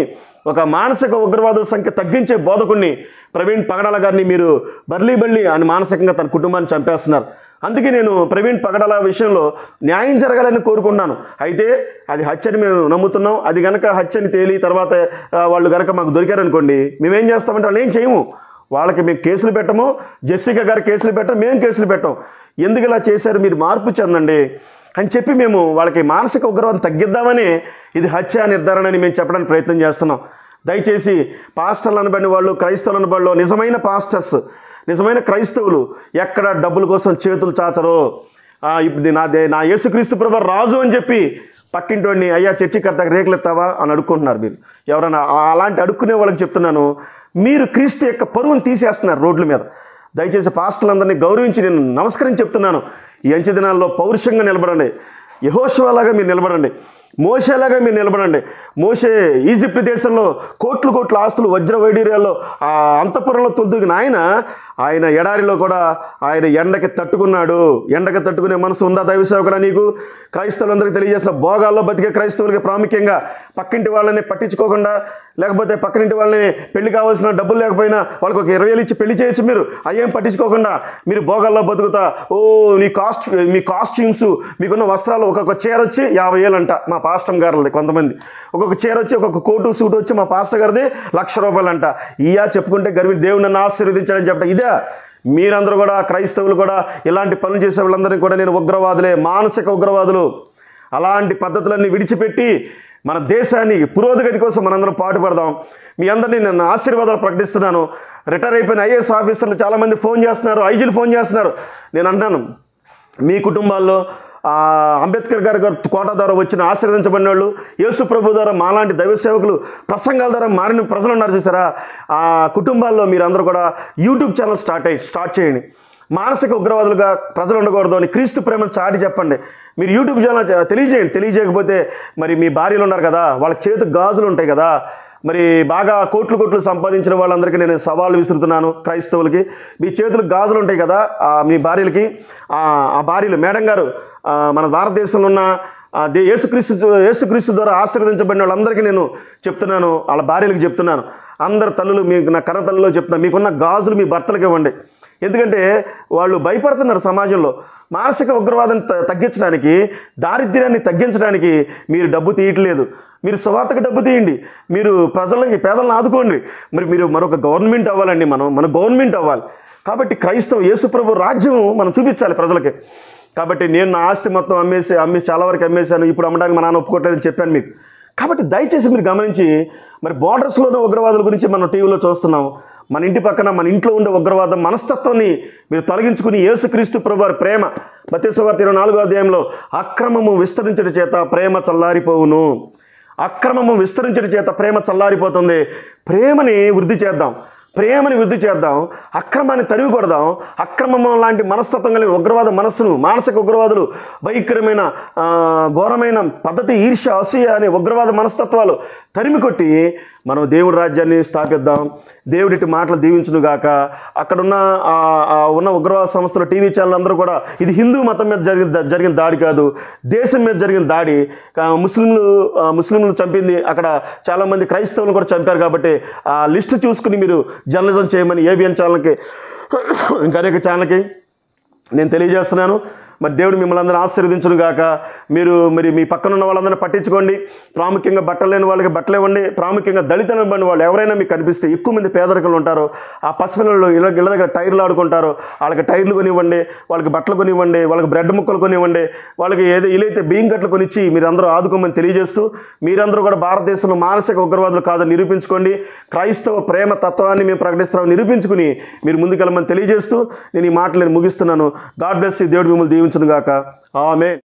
ఒక మానసిక ఉగ్రవాదుల సంఖ్య తగ్గించే బోధకుడిని ప్రవీణ్ పగడాల గారిని మీరు బర్లీ అని మానసికంగా తన కుటుంబాన్ని చంపేస్తున్నారు. అందుకే నేను ప్రవీణ్ పగడాల విషయంలో న్యాయం జరగాలని కోరుకున్నాను. అయితే అది హత్యని మేము నమ్ముతున్నాం. అది కనుక హత్యని తేలి తర్వాత వాళ్ళు కనుక మాకు దొరికారనుకోండి, మేమేం చేస్తామంటే వాళ్ళు ఏం చేయము. వాళ్ళకి మేము కేసులు పెట్టము, జెస్సికా గారు కేసులు పెట్టం, మేము కేసులు పెట్టాం. ఎందుకు ఇలా చేశారు, మీరు మార్పు చెందండి అని చెప్పి మేము వాళ్ళకి మానసిక ఉగ్రవాదం తగ్గిద్దామని ఇది హత్య నిర్ధారణ అని మేము చెప్పడానికి ప్రయత్నం చేస్తున్నాం. దయచేసి పాస్టర్లు అనబడిన వాళ్ళు, క్రైస్తవులు అనబడిన వాళ్ళు, నిజమైన పాస్టర్స్, నిజమైన క్రైస్తవులు ఎక్కడ డబ్బుల కోసం చేతులు చాచరో, ఇప్పుడు నా యేసుక్రీస్తు ప్రభు రాజు అని చెప్పి పక్కింటోడిని అయ్యా చర్చి కడతాక రేకులు ఎత్తావా అని అడుక్కుంటున్నారు. మీరు ఎవరైనా అలాంటి అడుక్కునే వాళ్ళకి చెప్తున్నాను, మీరు క్రీస్తు యొక్క పరువును తీసేస్తున్నారు రోడ్ల మీద. దయచేసి పాస్టర్లందరినీ గౌరవించి నేను నమస్కరించి చెప్తున్నాను, ఈ అంచె దినాల్లో పౌరుషంగా నిలబడండి. యెహోషువలాగా మీరు నిలబడండి, మోషేలాగా మీరు నిలబడండి. మోషే ఈజిప్ట్ దేశంలో కోట్లు ఆస్తులు వజ్ర వైడూర్యాల్లో ఆ అంతఃపురంలో తొలగిన ఆయన ఎడారిలో కూడా ఆయన ఎండకి తట్టుకున్నాడు. ఎండకి తట్టుకునే మనసు ఉందా దైవసేవకుడా నీకు? క్రైస్తవులందరికీ తెలియజేసిన భోగాల్లో బతికే క్రైస్తవులకి ప్రాముఖ్యంగా పక్కింటి వాళ్ళని పట్టించుకోకుండా, లేకపోతే పక్కనింటి వాళ్ళని పెళ్లి కావాల్సిన డబ్బులు లేకపోయినా వాళ్ళకి ఒక 20,000 ఇచ్చి పెళ్లి చేయొచ్చు. మీరు అయ్యేం పట్టించుకోకుండా మీరు భోగాల్లో బతుకుతా మీ కాస్ట్యూమ్స్, మీకున్న వస్త్రాలు, ఒక్కొక్క చీర వచ్చి 50,000 అంట మా పాస్టర్ గారిది. కొంతమంది ఒక్కొక్క చీర వచ్చి, ఒక్కొక్క కోటు సూట్ వచ్చి మా పాస్టర్ గారిది ₹1,00,000 అంట. చెప్పుకుంటే గర్వి దేవుడు నన్ను ఆశీర్వదించాడని చెప్పడం ఇదే. మీరందరూ కూడా క్రైస్తవులు కూడా ఇలాంటి పనులు చేసే వాళ్ళందరినీ కూడా నేను ఉగ్రవాదులే, మానసిక ఉగ్రవాదులు. అలాంటి పద్ధతులన్నీ విడిచిపెట్టి మన దేశాన్ని పురోగతి కోసం మనందరం పాటుపడదాం. మీ అందరినీ నేను ఆశీర్వాదాలు ప్రకటిస్తున్నాను. రిటైర్ అయిపోయిన ఐఏఎస్ ఆఫీసర్లు చాలామంది ఫోన్ చేస్తున్నారు, ఐజీలు ఫోన్ చేస్తున్నారు. నేను అంటాను, మీ కుటుంబాల్లో అంబేద్కర్ గారి కోట ద్వారా వచ్చిన ఆశీర్వదించబడిన వాళ్ళు, యేసు ప్రభు ద్వారా మాలాంటి దైవ సేవకులు ప్రసంగాల ద్వారా మారిన ప్రజలు ఉన్నారు చూసారా, ఆ కుటుంబాల్లో మీరందరూ కూడా యూట్యూబ్ ఛానల్ స్టార్ట్ చేయండి. మానసిక ఉగ్రవాదులుగా ప్రజలు ఉండకూడదు అని క్రీస్తు ప్రేమను చాటి చెప్పండి. మీరు యూట్యూబ్ ఛానల్ తెలియజేయండి. తెలియజేయకపోతే మరి మీ భార్యలు ఉన్నారు కదా, వాళ్ళ చేతికి గాజులు ఉంటాయి కదా, మరి బాగా కోట్లు సంపాదించిన వాళ్ళందరికీ నేను సవాళ్ళు విసురుతున్నాను. క్రైస్తవులకి మీ చేతులకు గాజులు ఉంటాయి కదా, మీ భార్యలకి, ఆ భార్యలు మేడం గారు, మన భారతదేశంలో ఉన్న యేసుక్రీస్తు ద్వారా ఆశీర్వదించబడిన వాళ్ళందరికీ నేను చెప్తున్నాను, వాళ్ళ భార్యలకు చెప్తున్నాను, అందరు తల్లులు మీకు నా కన్న తల్లులో చెప్తున్నా, మీకున్న గాజులు మీ భర్తలకు ఇవ్వండి. ఎందుకంటే వాళ్ళు భయపడుతున్నారు సమాజంలో. మానసిక ఉగ్రవాదాన్ని తగ్గించడానికి, దారిద్ర్యాన్ని తగ్గించడానికి మీరు డబ్బు తీయట్లేదు. మీరు సువార్తకు డబ్బు తీయండి, మీరు పేదలను ఆదుకోండి. మీరు మరొక గవర్నమెంట్ అవ్వాలండి, మన గవర్నమెంట్ అవ్వాలి. కాబట్టి యేసుప్రభు రాజ్యం మనం చూపించాలి ప్రజలకి. కాబట్టి నేను నా ఆస్తి మొత్తం అమ్మేసి చాలా వరకు అమ్మేశాను, ఇప్పుడు అమ్మడానికి మా నాన్న ఒప్పుకోవట్లేదని చెప్పాను మీకు. కాబట్టి దయచేసి మీరు గమనించి, మరి బార్డర్స్లోనే ఉగ్రవాదుల గురించి మనం టీవీలో చూస్తున్నాం. మన ఇంటి పక్కన మన ఇంట్లో ఉండే ఉగ్రవాదం మనస్తత్వాన్ని మీరు తొలగించుకుని యేసుక్రీస్తు ప్రభువారి ప్రేమ, మత్తయి సువార్త 24వ అధ్యాయంలో అక్రమము విస్తరించడం చేత ప్రేమ చల్లారిపోవును. అక్రమము విస్తరించడం చేత ప్రేమ చల్లారిపోతుంది. ప్రేమని వృద్ధి చేద్దాం, అక్రమాన్ని తరిమి కొడదాం. అక్రమం లాంటి మనస్తత్వం కలిగిన ఉగ్రవాద మనస్సును, మానసిక ఉగ్రవాదులు, భయంకరమైన ఘోరమైన పద్ధతి, ఈర్ష్య, అసూయ అనే ఉగ్రవాద మనస్తత్వాలు తరిమి కొట్టి మనం దేవుడి రాజ్యాన్ని స్థాపిద్దాం. దేవుడి మాటలు దీవించునుగాక. అక్కడున్న ఉన్న ఉగ్రవాద సంస్థలు, టీవీ ఛానల్ అందరూ కూడా ఇది హిందూ మతం మీద జరిగిన దాడి కాదు, దేశం మీద జరిగిన దాడి. ముస్లింలు చంపింది, అక్కడ చాలామంది క్రైస్తవులను కూడా చంపారు. కాబట్టి ఆ లిస్టు చూసుకుని మీరు జర్నలిజం చేయమని ఏబిఎన్ ఛానల్కి, ఇంకా అనేక ఛానల్కి నేను తెలియజేస్తున్నాను. మరి దేవుడు మిమ్మల్ని అందరూ ఆశీర్వదించును గాక. మరి మీ పక్కన ఉన్న వాళ్ళందరినీ పట్టించుకోండి. ప్రాముఖ్యంగా బట్టలు లేని వాళ్ళకి బట్టలు ఇవ్వండి. ప్రాముఖ్యంగా దళితులు ఇవ్వండి. వాళ్ళు ఎవరైనా మీకు కనిపిస్తే, ఎక్కువ మంది పేదరికంలో ఉంటారు, ఆ పసిపిల్లలు ఇళ్ళ దగ్గర టైర్లు ఆడుకుంటారు, వాళ్ళకి టైర్లు కొనివ్వండి, వాళ్ళకి బట్టలు కొనివ్వండి, వాళ్ళకి బ్రెడ్ ముక్కలు కొనివ్వండి, వాళ్ళకి ఇలైతే బియ్యం కట్టలు కొనిచ్చి మీరు అందరూ ఆదుకోమని తెలియజేస్తూ, మీరందరూ కూడా భారతదేశంలో మానసిక ఉగ్రవాదులు కాదని నిరూపించుకోండి. క్రైస్తవ ప్రేమ తత్వాన్ని మేము ప్రకటిస్తున్నాం నిరూపించుకుని మీరు ముందుకెళ్ళమని తెలియజేస్తూ నేను ఈ మాటలు ముగిస్తున్నాను. God bless you. దేవుడు మిమ్మల్ని దీవించును గాక. ఆమేన్.